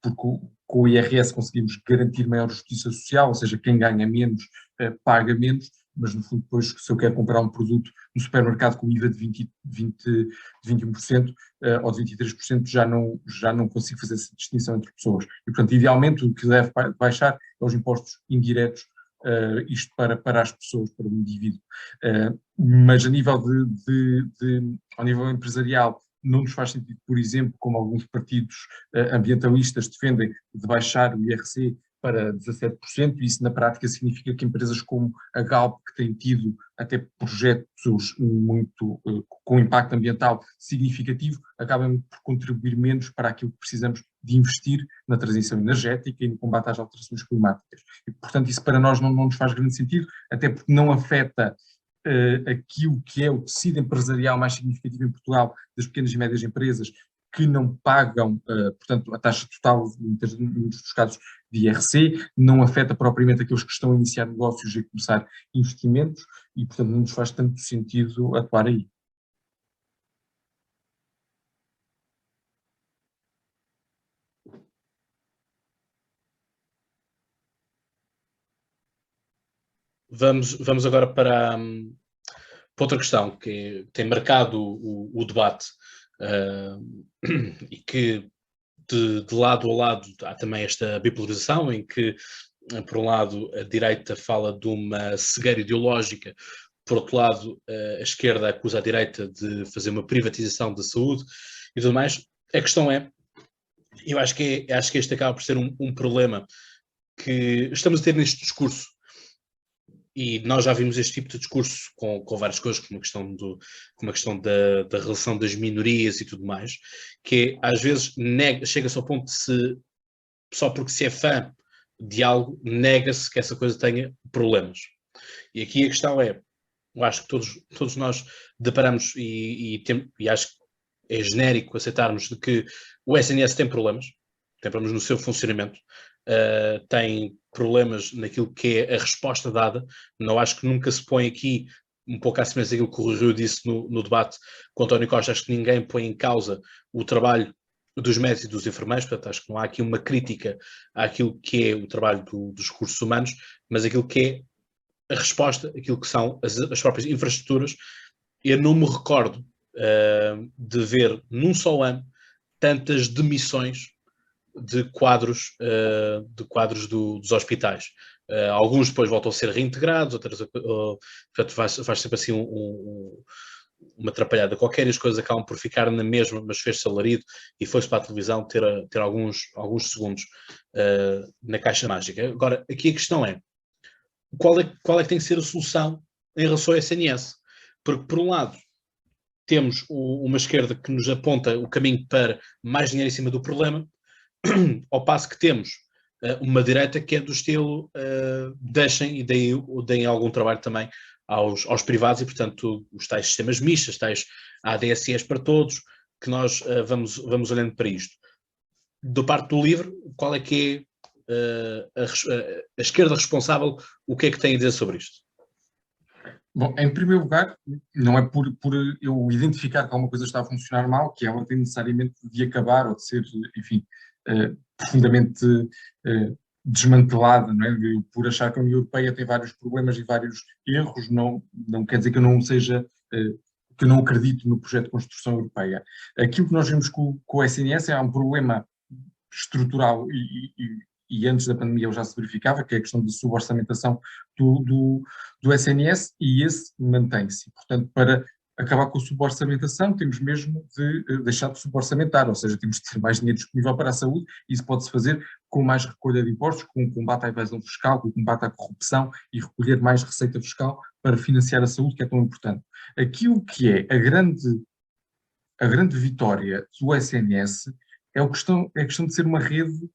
porque com o IRS conseguimos garantir maior justiça social, ou seja, quem ganha menos paga menos, mas no fundo depois, se eu quero comprar um produto no supermercado com IVA de 21% ou de 23%, já não consigo fazer essa distinção entre pessoas. E, portanto, idealmente o que deve baixar é os impostos indiretos, isto para as pessoas, para o indivíduo. Mas a nível ao nível empresarial, não nos faz sentido, por exemplo, como alguns partidos ambientalistas defendem, de baixar o IRC para 17%, e isso na prática significa que empresas como a Galp, que têm tido até projetos muito com impacto ambiental significativo, acabam por contribuir menos para aquilo que precisamos de investir na transição energética e no combate às alterações climáticas. E, portanto, isso para nós não nos faz grande sentido, até porque não afeta aquilo que é o tecido empresarial mais significativo em Portugal, das pequenas e médias empresas, que não pagam, portanto, a taxa total, em muitos dos casos, de IRC, não afeta propriamente aqueles que estão a iniciar negócios e a começar investimentos, e, portanto, não nos faz tanto sentido atuar aí. Vamos agora para outra questão que tem marcado o debate e que de lado a lado há também esta bipolarização em que, por um lado, a direita fala de uma cegueira ideológica, por outro lado, a esquerda acusa a direita de fazer uma privatização da saúde e tudo mais. A questão é, eu acho que este acaba por ser um problema que estamos a ter neste discurso. E nós já vimos este tipo de discurso com várias coisas, como a questão da relação das minorias e tudo mais, que às vezes chega-se ao ponto de só porque se é fã de algo, nega-se que essa coisa tenha problemas. E aqui a questão é, eu acho que todos nós deparamos e acho que é genérico aceitarmos de que o SNS tem problemas no seu funcionamento, tem problemas naquilo que é a resposta dada. Não acho que nunca se põe aqui, um pouco à semelhança daquilo que o Rui disse no debate com o António Costa, acho que ninguém põe em causa o trabalho dos médicos e dos enfermeiros, portanto acho que não há aqui uma crítica àquilo que é o trabalho dos recursos humanos, mas aquilo que é a resposta, aquilo que são as próprias infraestruturas. Eu não me recordo de ver num só ano tantas demissões de quadros, dos hospitais. Alguns depois voltam a ser reintegrados, outras, portanto, faz sempre assim uma atrapalhada qualquer e as coisas acabam por ficar na mesma, mas fez-se alarido e foi-se para a televisão ter alguns segundos na caixa mágica. Agora, aqui a questão é, qual é que tem que ser a solução em relação ao SNS? Porque, por um lado, temos uma esquerda que nos aponta o caminho para mais dinheiro em cima do problema, ao passo que temos uma direita que é do estilo deixem e deem algum trabalho também aos privados e, portanto, os tais sistemas mistos, tais ADSEs para todos, que nós vamos olhando para isto. Da parte do LIVRE, qual é que é a esquerda responsável, o que é que tem a dizer sobre isto? Bom, em primeiro lugar, não é por eu identificar que alguma coisa está a funcionar mal, que ela tem necessariamente de acabar ou de ser, enfim, profundamente desmantelada, não é? Por achar que a União Europeia tem vários problemas e vários erros, não quer dizer que eu não seja, que eu não acredito no projeto de construção europeia. Aquilo que nós vimos com o SNS é um problema estrutural e antes da pandemia ele já se verificava, que é a questão da suborçamentação do SNS, e esse mantém-se. Portanto, para acabar com a suborçamentação, temos mesmo de deixar de suborçamentar, ou seja, temos de ter mais dinheiro disponível para a saúde, e isso pode-se fazer com mais recolha de impostos, com o combate à evasão fiscal, com o combate à corrupção e recolher mais receita fiscal para financiar a saúde, que é tão importante. Aquilo que é a grande vitória do SNS é a questão de ser uma rede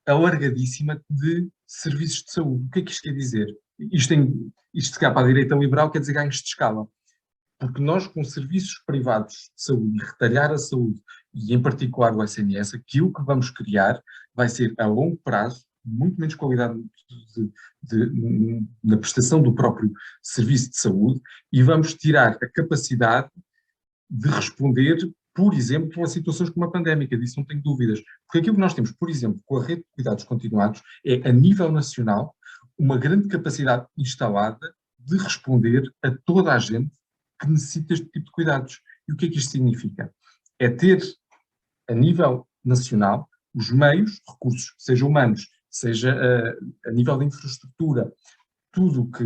alargadíssima de serviços de saúde. O que é que isto quer dizer? Isto se calhar para a direita liberal quer dizer ganhos de escala. Porque nós, com serviços privados de saúde, e retalhar a saúde, e em particular o SNS, aquilo que vamos criar vai ser a longo prazo, muito menos qualidade na prestação do próprio serviço de saúde, e vamos tirar a capacidade de responder, por exemplo, a situações como a pandémica, disso não tenho dúvidas. Porque aquilo que nós temos, por exemplo, com a rede de cuidados continuados, é, a nível nacional, uma grande capacidade instalada de responder a toda a gente que necessita este tipo de cuidados. E o que é que isto significa? É ter, a nível nacional, os meios, recursos, seja humanos, seja a nível de infraestrutura, tudo o que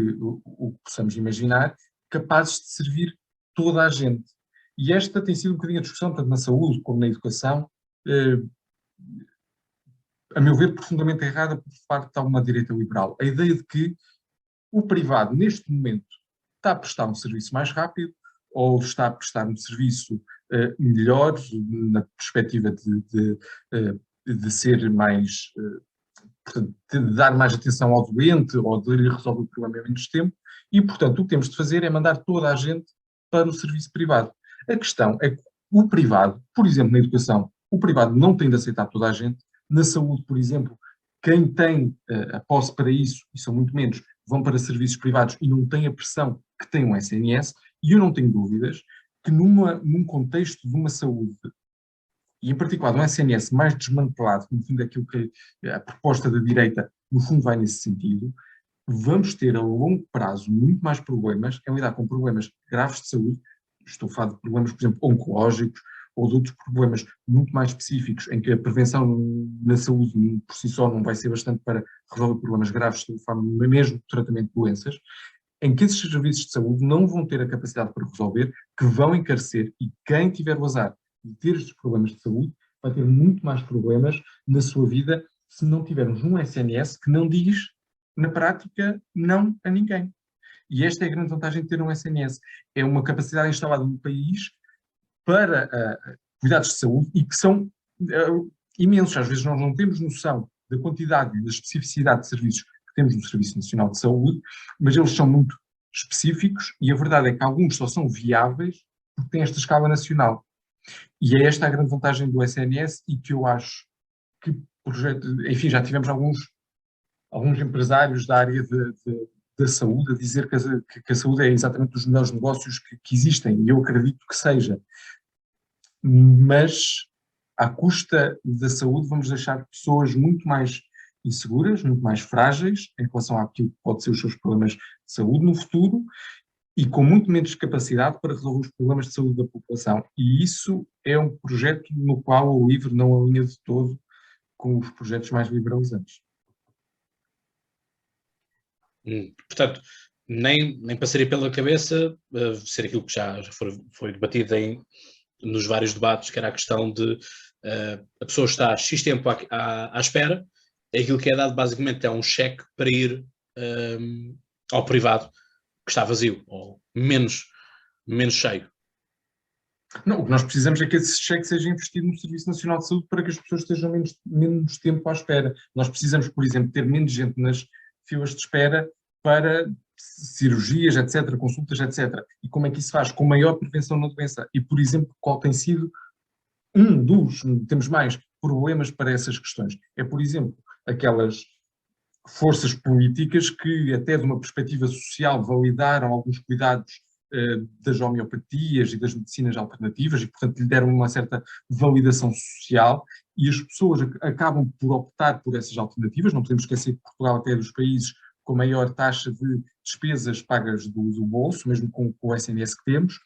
possamos imaginar, capazes de servir toda a gente. E esta tem sido um bocadinho a discussão, tanto na saúde como na educação, a meu ver, profundamente errada por parte de uma direita liberal. A ideia de que o privado, neste momento, está a prestar um serviço mais rápido ou está a prestar um serviço melhor, na perspectiva de ser mais, portanto, de dar mais atenção ao doente ou de lhe resolver o problema em menos tempo, e, portanto, o que temos de fazer é mandar toda a gente para o serviço privado. A questão é que o privado, por exemplo, na educação, o privado não tem de aceitar toda a gente. Na saúde, por exemplo, quem tem a posse para isso, e são muito menos, vão para serviços privados e não têm a pressão que tem um SNS, e eu não tenho dúvidas que num contexto de uma saúde, e em particular de um SNS mais desmantelado, no fundo aquilo que a proposta da direita, no fundo vai nesse sentido, vamos ter a longo prazo muito mais problemas em lidar com problemas graves de saúde. Estou a falar de problemas, por exemplo, oncológicos, ou de outros problemas muito mais específicos, em que a prevenção na saúde por si só não vai ser bastante para resolver problemas graves, estou a falar mesmo de tratamento de doenças, em que esses serviços de saúde não vão ter a capacidade para resolver, que vão encarecer, e quem tiver o azar de ter estes problemas de saúde vai ter muito mais problemas na sua vida se não tivermos um SNS que não diz, na prática, não a ninguém. E esta é a grande vantagem de ter um SNS. É uma capacidade instalada no país para cuidados de saúde e que são imensos. Às vezes nós não temos noção da quantidade e da especificidade de serviços que temos no Serviço Nacional de Saúde, mas eles são muito específicos e a verdade é que alguns só são viáveis porque têm esta escala nacional. E é esta a grande vantagem do SNS, e que eu acho que enfim, já tivemos alguns empresários da área da saúde a dizer que a saúde é exatamente dos melhores negócios que existem, e eu acredito que seja. Mas, à custa da saúde, vamos deixar pessoas muito mais inseguras, muito mais frágeis em relação àquilo que pode ser os seus problemas de saúde no futuro, e com muito menos capacidade para resolver os problemas de saúde da população. E isso é um projeto no qual o LIVRE não alinha de todo com os projetos mais liberalizantes. Portanto, nem passaria pela cabeça ser aquilo que já foi debatido nos vários debates, que era a questão de a pessoa estar X tempo à espera, aquilo que é dado basicamente é um cheque para ir ao privado, que está vazio, ou menos cheio. Não, o que nós precisamos é que esse cheque seja investido no Serviço Nacional de Saúde para que as pessoas estejam menos tempo à espera. Nós precisamos, por exemplo, ter menos gente nas filas de espera para cirurgias, etc., consultas, etc. E como é que isso faz? Com maior prevenção na doença. E, por exemplo, qual tem sido temos mais problemas para essas questões? É, por exemplo, aquelas forças políticas que, até de uma perspectiva social, validaram alguns cuidados das homeopatias e das medicinas alternativas e, portanto, lhe deram uma certa validação social, e as pessoas acabam por optar por essas alternativas. Não podemos esquecer que Portugal até é dos países com maior taxa de despesas pagas do bolso, mesmo com o SNS que temos,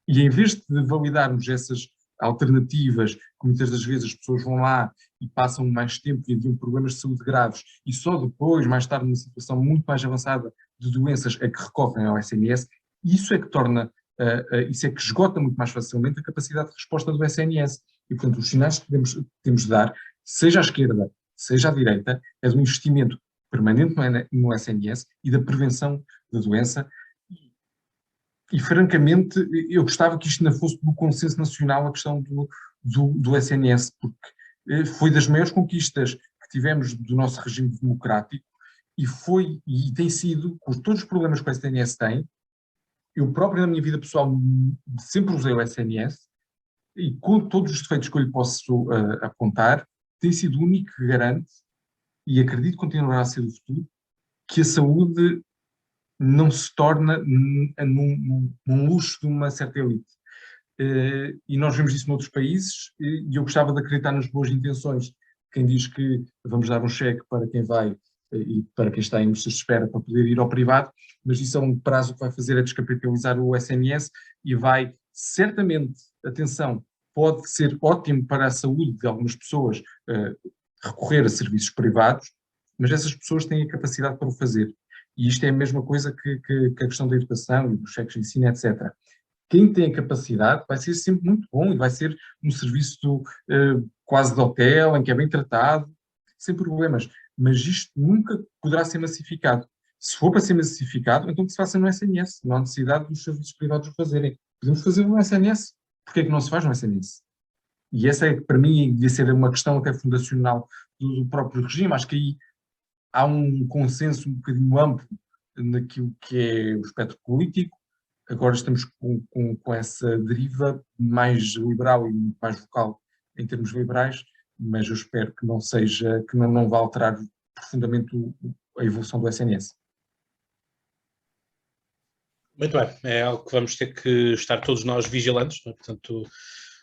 e em vez de validarmos essas alternativas, que muitas das vezes as pessoas vão lá e passam mais tempo e adiam problemas de saúde graves, e só depois, mais tarde, numa situação muito mais avançada de doenças, é que recorrem ao SNS, isso é que torna, isso é que esgota muito mais facilmente a capacidade de resposta do SNS. E, portanto, os sinais que temos de dar, seja à esquerda, seja à direita, é de um investimento permanente no SNS e da prevenção da doença. E, francamente, eu gostava que isto ainda fosse do consenso nacional, a questão do SNS, porque foi das maiores conquistas que tivemos do nosso regime democrático, e tem sido, com todos os problemas que o SNS tem. Eu próprio, na minha vida pessoal, sempre usei o SNS, e com todos os defeitos que eu lhe posso apontar, tem sido o único que garante, e acredito que continuará a ser o futuro, que a saúde não se torna num luxo de uma certa elite. E nós vemos isso noutros países, e eu gostava de acreditar nas boas intenções. Quem diz que vamos dar um cheque para quem vai e para quem está em listas de espera para poder ir ao privado, mas isso a longo prazo o que vai fazer é descapitalizar o SNS e vai, certamente, atenção, pode ser ótimo para a saúde de algumas pessoas recorrer a serviços privados, mas essas pessoas têm a capacidade para o fazer. E isto é a mesma coisa que a questão da educação e dos cheques de ensino, etc. Quem tem a capacidade vai ser sempre muito bom e vai ser um serviço quase de hotel, em que é bem tratado, sem problemas. Mas isto nunca poderá ser massificado. Se for para ser massificado, então que se faça no SNS. Não há necessidade dos serviços privados o fazerem. Podemos fazer no SNS. Porquê é que não se faz no SNS? E essa é, para mim, devia ser uma questão até fundacional do próprio regime. Acho que aí há um consenso um bocadinho amplo naquilo que é o espectro político. Agora estamos com essa deriva mais liberal e muito mais vocal em termos liberais, mas eu espero que não seja, que não vá alterar profundamente a evolução do SNS. Muito bem, é algo que vamos ter que estar todos nós vigilantes, não é? Portanto,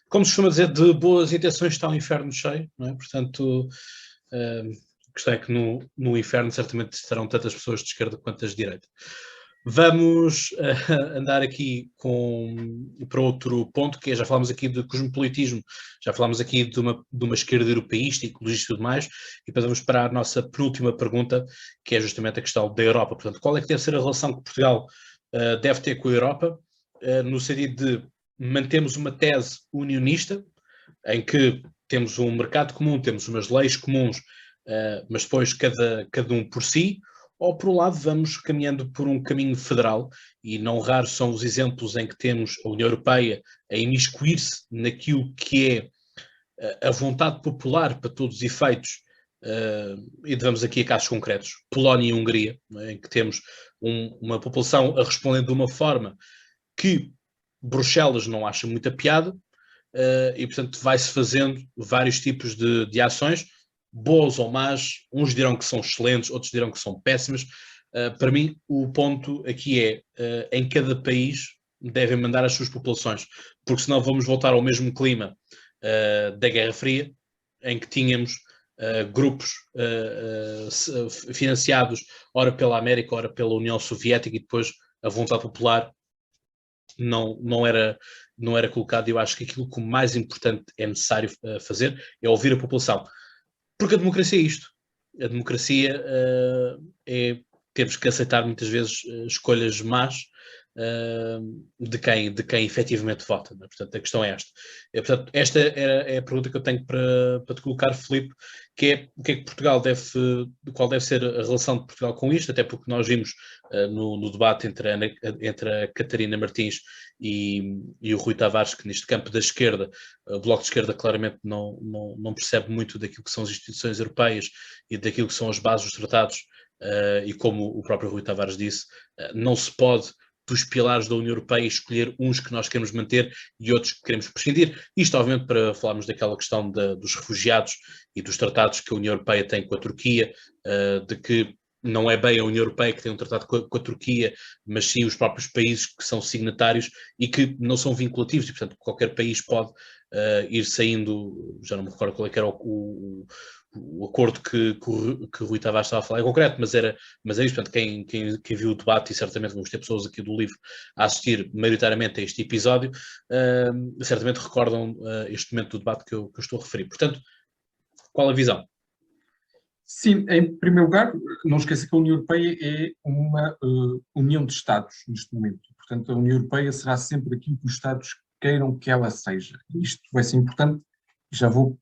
como se costuma dizer, de boas intenções está o inferno cheio, não é? Portanto, a questão é que no inferno certamente estarão tantas pessoas de esquerda quanto as de direita. Vamos andar aqui para outro ponto, que é, já falámos aqui de cosmopolitismo, já falámos aqui de uma esquerda europeísta, ecologista e tudo mais, e depois vamos para a nossa penúltima pergunta, que é justamente a questão da Europa. Portanto, qual é que deve ser a relação que Portugal deve ter com a Europa, no sentido de mantemos uma tese unionista, em que temos um mercado comum, temos umas leis comuns, mas depois cada um por si, ou por um lado vamos caminhando por um caminho federal, e não raros são os exemplos em que temos a União Europeia a imiscuir-se naquilo que é a vontade popular para todos os efeitos, e vamos aqui a casos concretos, Polónia e Hungria, é? Em que temos uma população a responder de uma forma que Bruxelas não acha muita piada, e portanto vai-se fazendo vários tipos de ações, boas ou más, uns dirão que são excelentes, outros dirão que são péssimas. Para mim, o ponto aqui é, em cada país devem mandar as suas populações, porque senão vamos voltar ao mesmo clima da Guerra Fria, em que tínhamos grupos financiados ora pela América, ora pela União Soviética, e depois a vontade popular não era colocado. Eu acho que aquilo que o mais importante é necessário fazer é ouvir a população. Porque a democracia é isto. A democracia temos que aceitar muitas vezes escolhas más de quem efetivamente vota. Né? Portanto, a questão é esta. Portanto, esta é a pergunta que eu tenho para te colocar, Filipe, que é o que é que Portugal qual deve ser a relação de Portugal com isto, até porque nós vimos no debate entre a Catarina Martins e o Rui Tavares, que neste campo da esquerda, o Bloco de Esquerda claramente não percebe muito daquilo que são as instituições europeias e daquilo que são as bases dos tratados, e como o próprio Rui Tavares disse, não se pode dos pilares da União Europeia escolher uns que nós queremos manter e outros que queremos prescindir. Isto, obviamente, para falarmos daquela questão dos refugiados e dos tratados que a União Europeia tem com a Turquia, de que não é bem a União Europeia que tem um tratado com a Turquia, mas sim os próprios países que são signatários e que não são vinculativos, e, portanto, qualquer país pode ir saindo, já não me recordo qual é que era o acordo que o Rui Tavares estava a falar em concreto, mas é isso, portanto, quem viu o debate, e certamente vamos ter pessoas aqui do livro a assistir maioritariamente a este episódio, certamente recordam este momento do debate que eu estou a referir. Portanto, qual a visão? Sim, em primeiro lugar, não esqueça que a União Europeia é uma união de Estados neste momento. Portanto, a União Europeia será sempre aquilo que os Estados queiram que ela seja. Isto vai ser importante, já vou,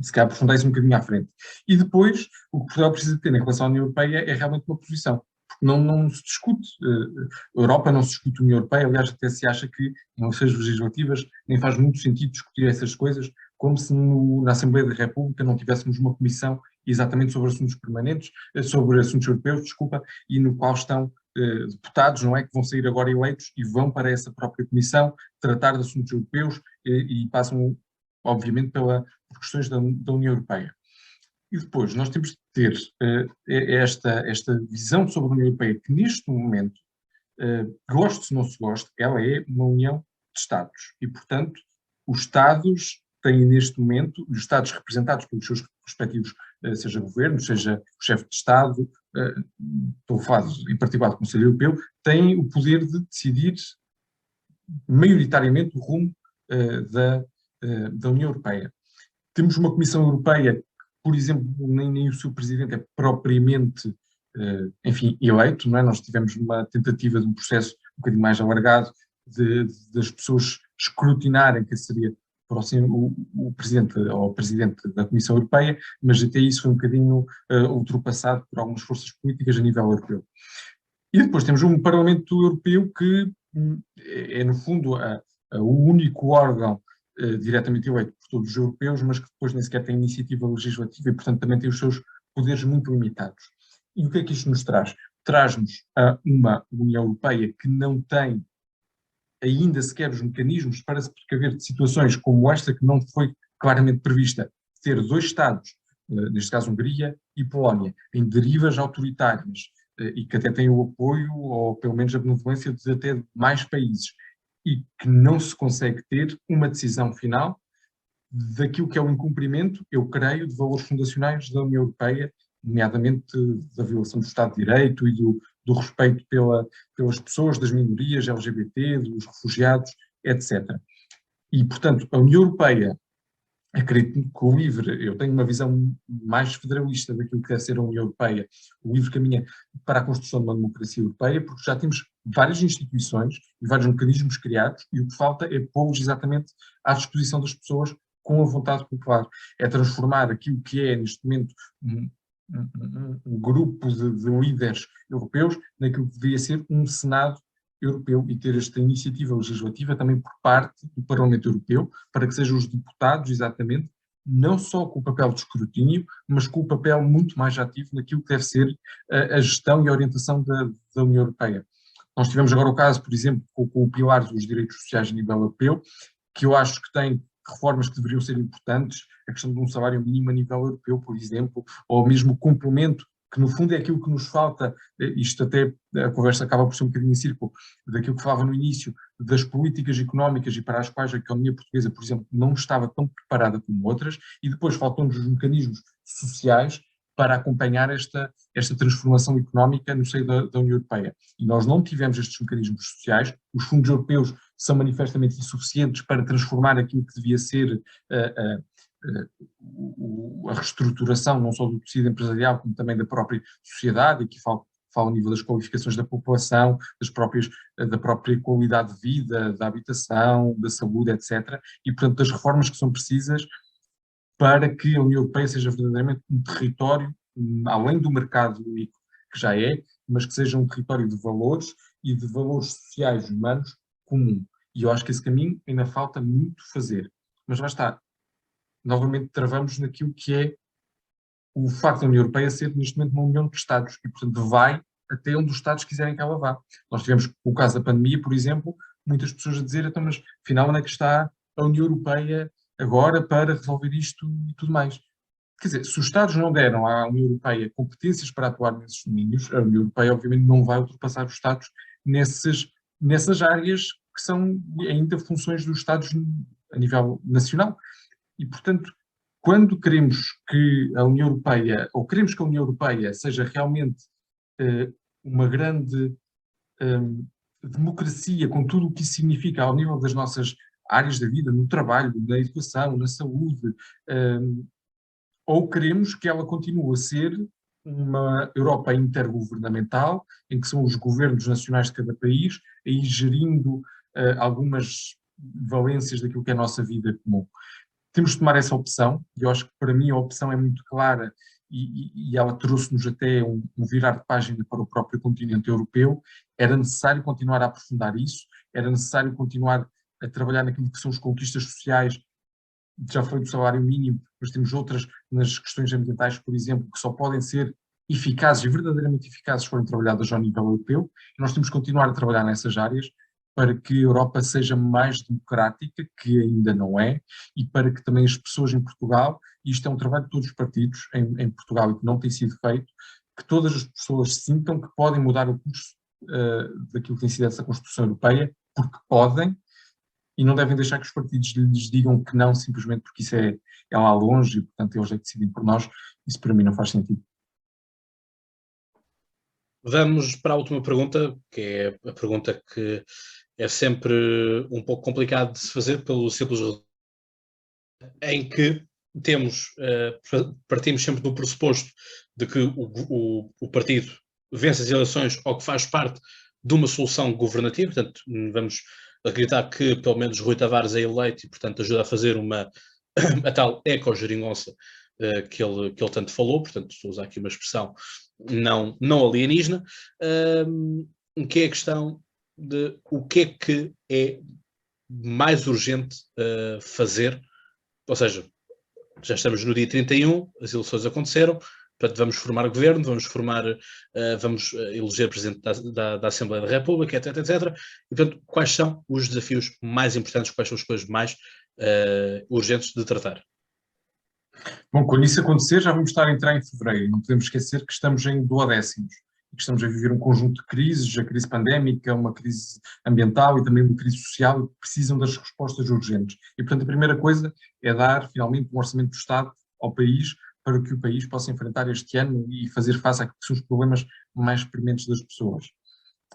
se calhar, aprofundar isso um bocadinho à frente. E depois, o que Portugal precisa ter em relação à União Europeia é realmente uma posição. Porque não se discute, a Europa não se discute a União Europeia, aliás, até se acha que em eleições legislativas nem faz muito sentido discutir essas coisas, como se na Assembleia da República não tivéssemos uma comissão exatamente sobre assuntos permanentes, sobre assuntos europeus, desculpa, e no qual estão deputados, não é, que vão sair agora eleitos e vão para essa própria comissão tratar de assuntos europeus e passam, obviamente, por questões da União Europeia. E depois nós temos de ter esta visão sobre a União Europeia, que neste momento, goste se não se goste, ela é uma união de Estados. E, portanto, os Estados têm neste momento, os Estados representados pelos seus respectivos, seja governos, seja o chefe de Estado, estou a falar em particular do Conselho Europeu, têm o poder de decidir maioritariamente o rumo da União Europeia. Temos uma Comissão Europeia, por exemplo, nem o seu presidente é propriamente, enfim, eleito, não é? Nós tivemos uma tentativa de um processo um bocadinho mais alargado das pessoas escrutinarem quem seria o presidente ou a presidente da Comissão Europeia, mas até isso foi um bocadinho ultrapassado por algumas forças políticas a nível europeu. E depois temos um Parlamento Europeu que é, no fundo, o único órgão diretamente eleito por todos os europeus, mas que depois nem sequer tem iniciativa legislativa e, portanto, também tem os seus poderes muito limitados. E o que é que isto nos traz? Traz-nos uma União Europeia que não tem ainda sequer os mecanismos para se precaver de situações como esta, que não foi claramente prevista, ter dois Estados, neste caso Hungria e Polónia, em derivas autoritárias, e que até têm o apoio, ou pelo menos a benevolência, de até mais países, e que não se consegue ter uma decisão final daquilo que é o incumprimento, eu creio, de valores fundacionais da União Europeia, nomeadamente da violação do Estado de Direito e do respeito pelas pessoas, das minorias LGBT, dos refugiados, etc. E, portanto, a União Europeia, acredito que o LIVRE, eu tenho uma visão mais federalista daquilo que deve ser a União Europeia, o LIVRE caminha para a construção de uma democracia europeia, porque já temos várias instituições e vários mecanismos criados, e o que falta é pô-los exatamente à disposição das pessoas com a vontade popular. É transformar aquilo que é, neste momento, um grupo de líderes europeus naquilo que deveria ser um Senado europeu e ter esta iniciativa legislativa também por parte do Parlamento Europeu, para que sejam os deputados, exatamente, não só com o papel de escrutínio, mas com o papel muito mais ativo naquilo que deve ser a gestão e a orientação da União Europeia. Nós tivemos agora o caso, por exemplo, com o pilar dos direitos sociais a nível europeu, que eu acho que tem reformas que deveriam ser importantes, a questão de um salário mínimo a nível europeu, por exemplo, ou mesmo o complemento, que no fundo é aquilo que nos falta, isto até, a conversa acaba por ser um bocadinho em círculo, daquilo que falava no início, das políticas económicas e para as quais a economia portuguesa, por exemplo, não estava tão preparada como outras, e depois faltam-nos os mecanismos sociais para acompanhar esta transformação económica no seio da União Europeia. E nós não tivemos estes mecanismos sociais, os fundos europeus são manifestamente insuficientes para transformar aquilo que devia ser a reestruturação não só do tecido empresarial, como também da própria sociedade, e aqui falo ao nível das qualificações da população, da própria qualidade de vida, da habitação, da saúde, etc. E, portanto, das reformas que são precisas para que a União Europeia seja verdadeiramente um território, além do mercado único que já é, mas que seja um território de valores e de valores sociais humanos comum. E eu acho que esse caminho ainda falta muito fazer. Mas lá está. Novamente travamos naquilo que é o facto da União Europeia ser neste momento uma união de Estados e, portanto, vai até onde os Estados quiserem que ela vá. Nós tivemos o caso da pandemia, por exemplo, muitas pessoas a dizer, então, mas afinal onde é que está a União Europeia agora para resolver isto e tudo mais? Quer dizer, se os Estados não deram à União Europeia competências para atuar nesses domínios, a União Europeia obviamente não vai ultrapassar os Estados nessas áreas que são ainda funções dos Estados a nível nacional. E, portanto, quando queremos que a União Europeia, ou queremos que a União Europeia seja realmente uma grande democracia, com tudo o que isso significa ao nível das nossas áreas da vida, no trabalho, na educação, na saúde, ou queremos que ela continue a ser uma Europa intergovernamental, em que são os governos nacionais de cada país, aí gerindo algumas valências daquilo que é a nossa vida comum. Temos de tomar essa opção, e eu acho que para mim a opção é muito clara, e ela trouxe-nos até um virar de página para o próprio continente europeu. Era necessário continuar a aprofundar isso, era necessário continuar a trabalhar naquilo que são as conquistas sociais. Já foi do salário mínimo, mas temos outras nas questões ambientais, por exemplo, que só podem ser eficazes e verdadeiramente eficazes se forem trabalhadas ao nível europeu. E nós temos que continuar a trabalhar nessas áreas para que a Europa seja mais democrática, que ainda não é, e para que também as pessoas em Portugal, e isto é um trabalho de todos os partidos em Portugal e que não tem sido feito, que todas as pessoas sintam que podem mudar o curso daquilo que tem sido essa Constituição Europeia, porque podem, e não devem deixar que os partidos lhes digam que não, simplesmente porque isso é lá longe e, portanto, eles é que decidem por nós. Isso para mim não faz sentido. Vamos para a última pergunta, que é a pergunta que é sempre um pouco complicado de se fazer pelo simples em que partimos sempre do pressuposto de que o partido vence as eleições ou que faz parte de uma solução governativa, portanto, vamos acreditar que pelo menos Rui Tavares é eleito e, portanto, ajuda a fazer a tal eco-geringonça que ele tanto falou, portanto, estou a usar aqui uma expressão não alienígena, que é a questão de o que é mais urgente fazer, ou seja, já estamos no dia 31, as eleições aconteceram, portanto vamos formar governo, vamos eleger Presidente da Assembleia da República, etc, etc. E, portanto, quais são os desafios mais importantes, quais são as coisas mais urgentes de tratar? Bom, quando isso acontecer, já vamos estar a entrar em fevereiro. Não podemos esquecer que estamos em duodécimos e que estamos a viver um conjunto de crises, a crise pandémica, uma crise ambiental e também uma crise social, e que precisam das respostas urgentes. E, portanto, a primeira coisa é dar, finalmente, um orçamento do Estado ao país para que o país possa enfrentar este ano e fazer face àqueles que são os problemas mais prementes das pessoas.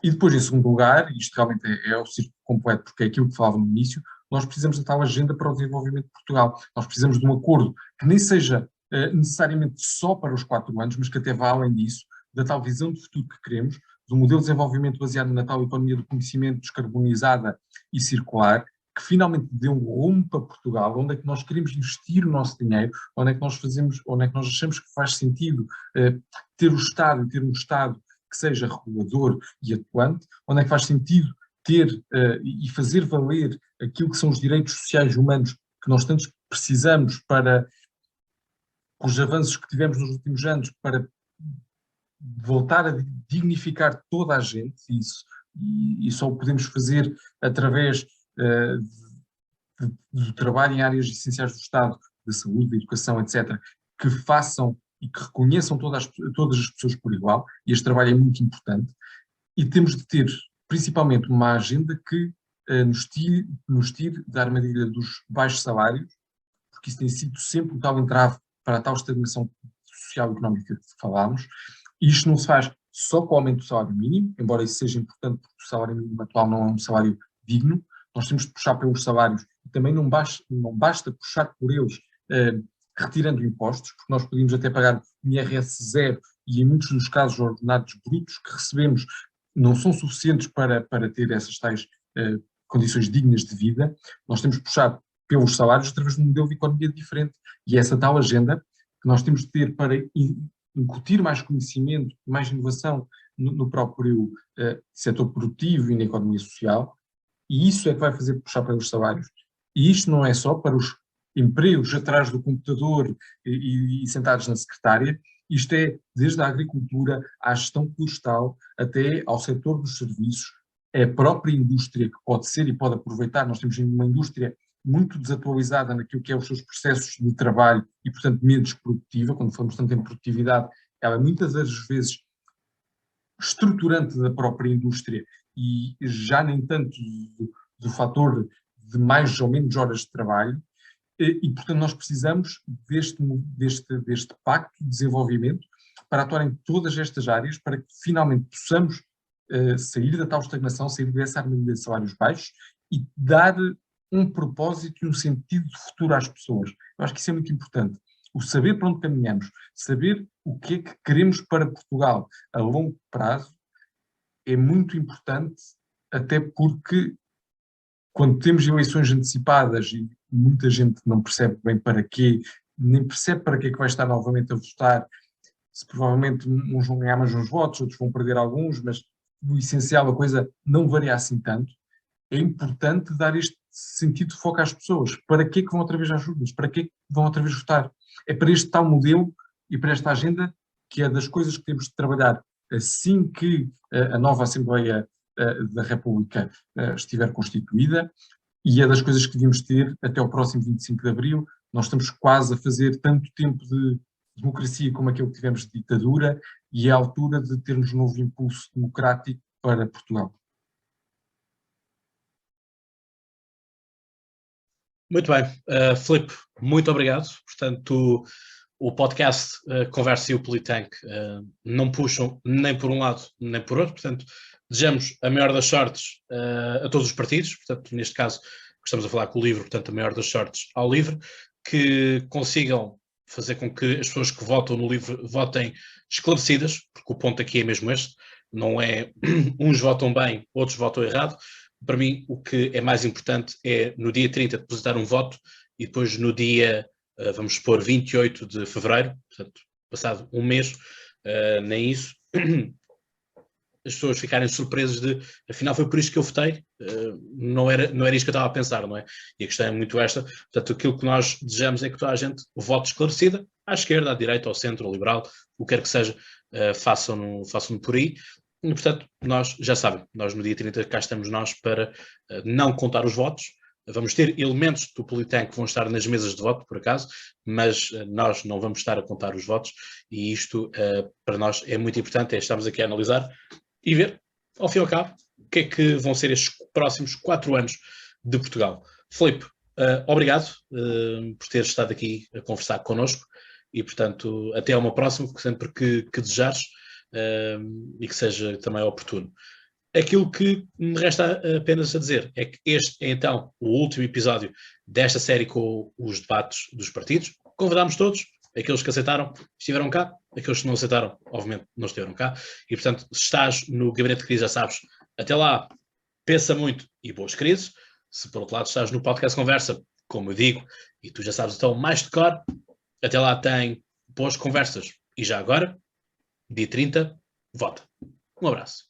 E depois, em segundo lugar, e isto realmente é o círculo completo, porque é aquilo que falava no início, nós precisamos da tal agenda para o desenvolvimento de Portugal. Nós precisamos de um acordo que nem seja necessariamente só para os 4 anos, mas que até vá além disso, da tal visão de futuro que queremos, do modelo de desenvolvimento baseado na tal economia do conhecimento descarbonizada e circular, que finalmente dê um rumo para Portugal, onde é que nós queremos investir o nosso dinheiro, onde é que nós achamos que faz sentido ter um Estado que seja regulador e atuante, onde é que faz sentido ter e fazer valer aquilo que são os direitos sociais humanos que nós tanto precisamos para os avanços que tivemos nos últimos anos, para voltar a dignificar toda a gente, e só o podemos fazer através do trabalho em áreas essenciais do Estado, da saúde, da educação, etc., que façam e que reconheçam todas as pessoas por igual, e este trabalho é muito importante, e temos de ter, principalmente, uma agenda que nos tire da armadilha dos baixos salários, porque isso tem sido sempre o tal entrave para a tal estagnação social e económica que falámos, e isto não se faz só com o aumento do salário mínimo, embora isso seja importante porque o salário mínimo atual não é um salário digno. Nós temos de puxar pelos salários e também não basta puxar por eles retirando impostos, porque nós podíamos até pagar um IRS zero e em muitos dos casos os ordenados brutos que recebemos não são suficientes para ter essas tais condições dignas de vida. Nós temos que puxar pelos salários através de um modelo de economia diferente e essa tal agenda que nós temos de ter para incutir mais conhecimento, mais inovação no próprio setor produtivo e na economia social, e isso é que vai fazer puxar pelos salários. E isto não é só para os empregos atrás do computador e sentados na secretária, isto é desde a agricultura à gestão florestal até ao setor dos serviços, é a própria indústria que pode ser e pode aproveitar. Nós temos uma indústria muito desatualizada naquilo que é os seus processos de trabalho e, portanto, menos produtiva. Quando falamos tanto em produtividade, ela muitas das vezes estruturante da própria indústria e já nem tanto do fator de mais ou menos horas de trabalho. E, portanto, nós precisamos deste pacto de desenvolvimento para atuar em todas estas áreas, para que finalmente possamos sair da tal estagnação, sair dessa armadilha de salários baixos e dar um propósito e um sentido de futuro às pessoas. Eu acho que isso é muito importante. O saber para onde caminhamos, saber o que é que queremos para Portugal a longo prazo é muito importante, até porque quando temos eleições antecipadas e muita gente não percebe bem para quê, nem percebe para que é que vai estar novamente a votar, se provavelmente uns vão ganhar mais uns votos, outros vão perder alguns, mas no essencial a coisa não varia assim tanto, é importante dar este sentido de foco às pessoas. Para que é que vão outra vez às urnas? Para que é que vão outra vez votar? É para este tal modelo e para esta agenda que é das coisas que temos de trabalhar assim que a nova Assembleia da República estiver constituída, e é das coisas que devíamos ter até o próximo 25 de Abril. Nós estamos quase a fazer tanto tempo de democracia como aquele que tivemos de ditadura, e é a altura de termos um novo impulso democrático para Portugal. Muito bem. Filipe, muito obrigado. Portanto, o podcast Conversa e o Politank não puxam nem por um lado nem por outro. Portanto, desejamos a maior das sortes a todos os partidos. Portanto, neste caso, estamos a falar com o LIVRE, portanto, a maior das sortes ao LIVRE, que consigam fazer com que as pessoas que votam no LIVRE votem esclarecidas, porque o ponto aqui é mesmo este, não é uns votam bem, outros votam errado. Para mim, o que é mais importante é no dia 30 depositar um voto e depois no dia, vamos supor, 28 de fevereiro, portanto, passado um mês, nem isso, as pessoas ficarem surpresas de, afinal foi por isto que eu votei, não era isto que eu estava a pensar, não é? E a questão é muito esta, portanto, aquilo que nós desejamos é que toda a gente vote esclarecida, à esquerda, à direita, ao centro, ao liberal, o que quer que seja, façam-no por aí. E, portanto, nós, já sabem, nós no dia 30 cá estamos nós para não contar os votos. Vamos ter elementos do Politank que vão estar nas mesas de voto, por acaso, mas nós não vamos estar a contar os votos, e isto para nós é muito importante, estamos aqui a analisar e ver, ao fim e ao cabo, o que é que vão ser estes próximos 4 anos de Portugal. Filipe, obrigado por ter estado aqui a conversar connosco e, portanto, até uma próxima, sempre que desejares. E que seja também oportuno. Aquilo que me resta apenas a dizer é que este é então o último episódio desta série com os debates dos partidos. Convidámos todos, aqueles que aceitaram estiveram cá, aqueles que não aceitaram, obviamente, não estiveram cá. E, portanto, se estás no Gabinete de Crise, já sabes, até lá, pensa muito e boas crises. Se, por outro lado, estás no Podcast Conversa, como eu digo, e tu já sabes, então, mais de cor, até lá tem boas conversas. E já agora, dia 30, vota. Um abraço.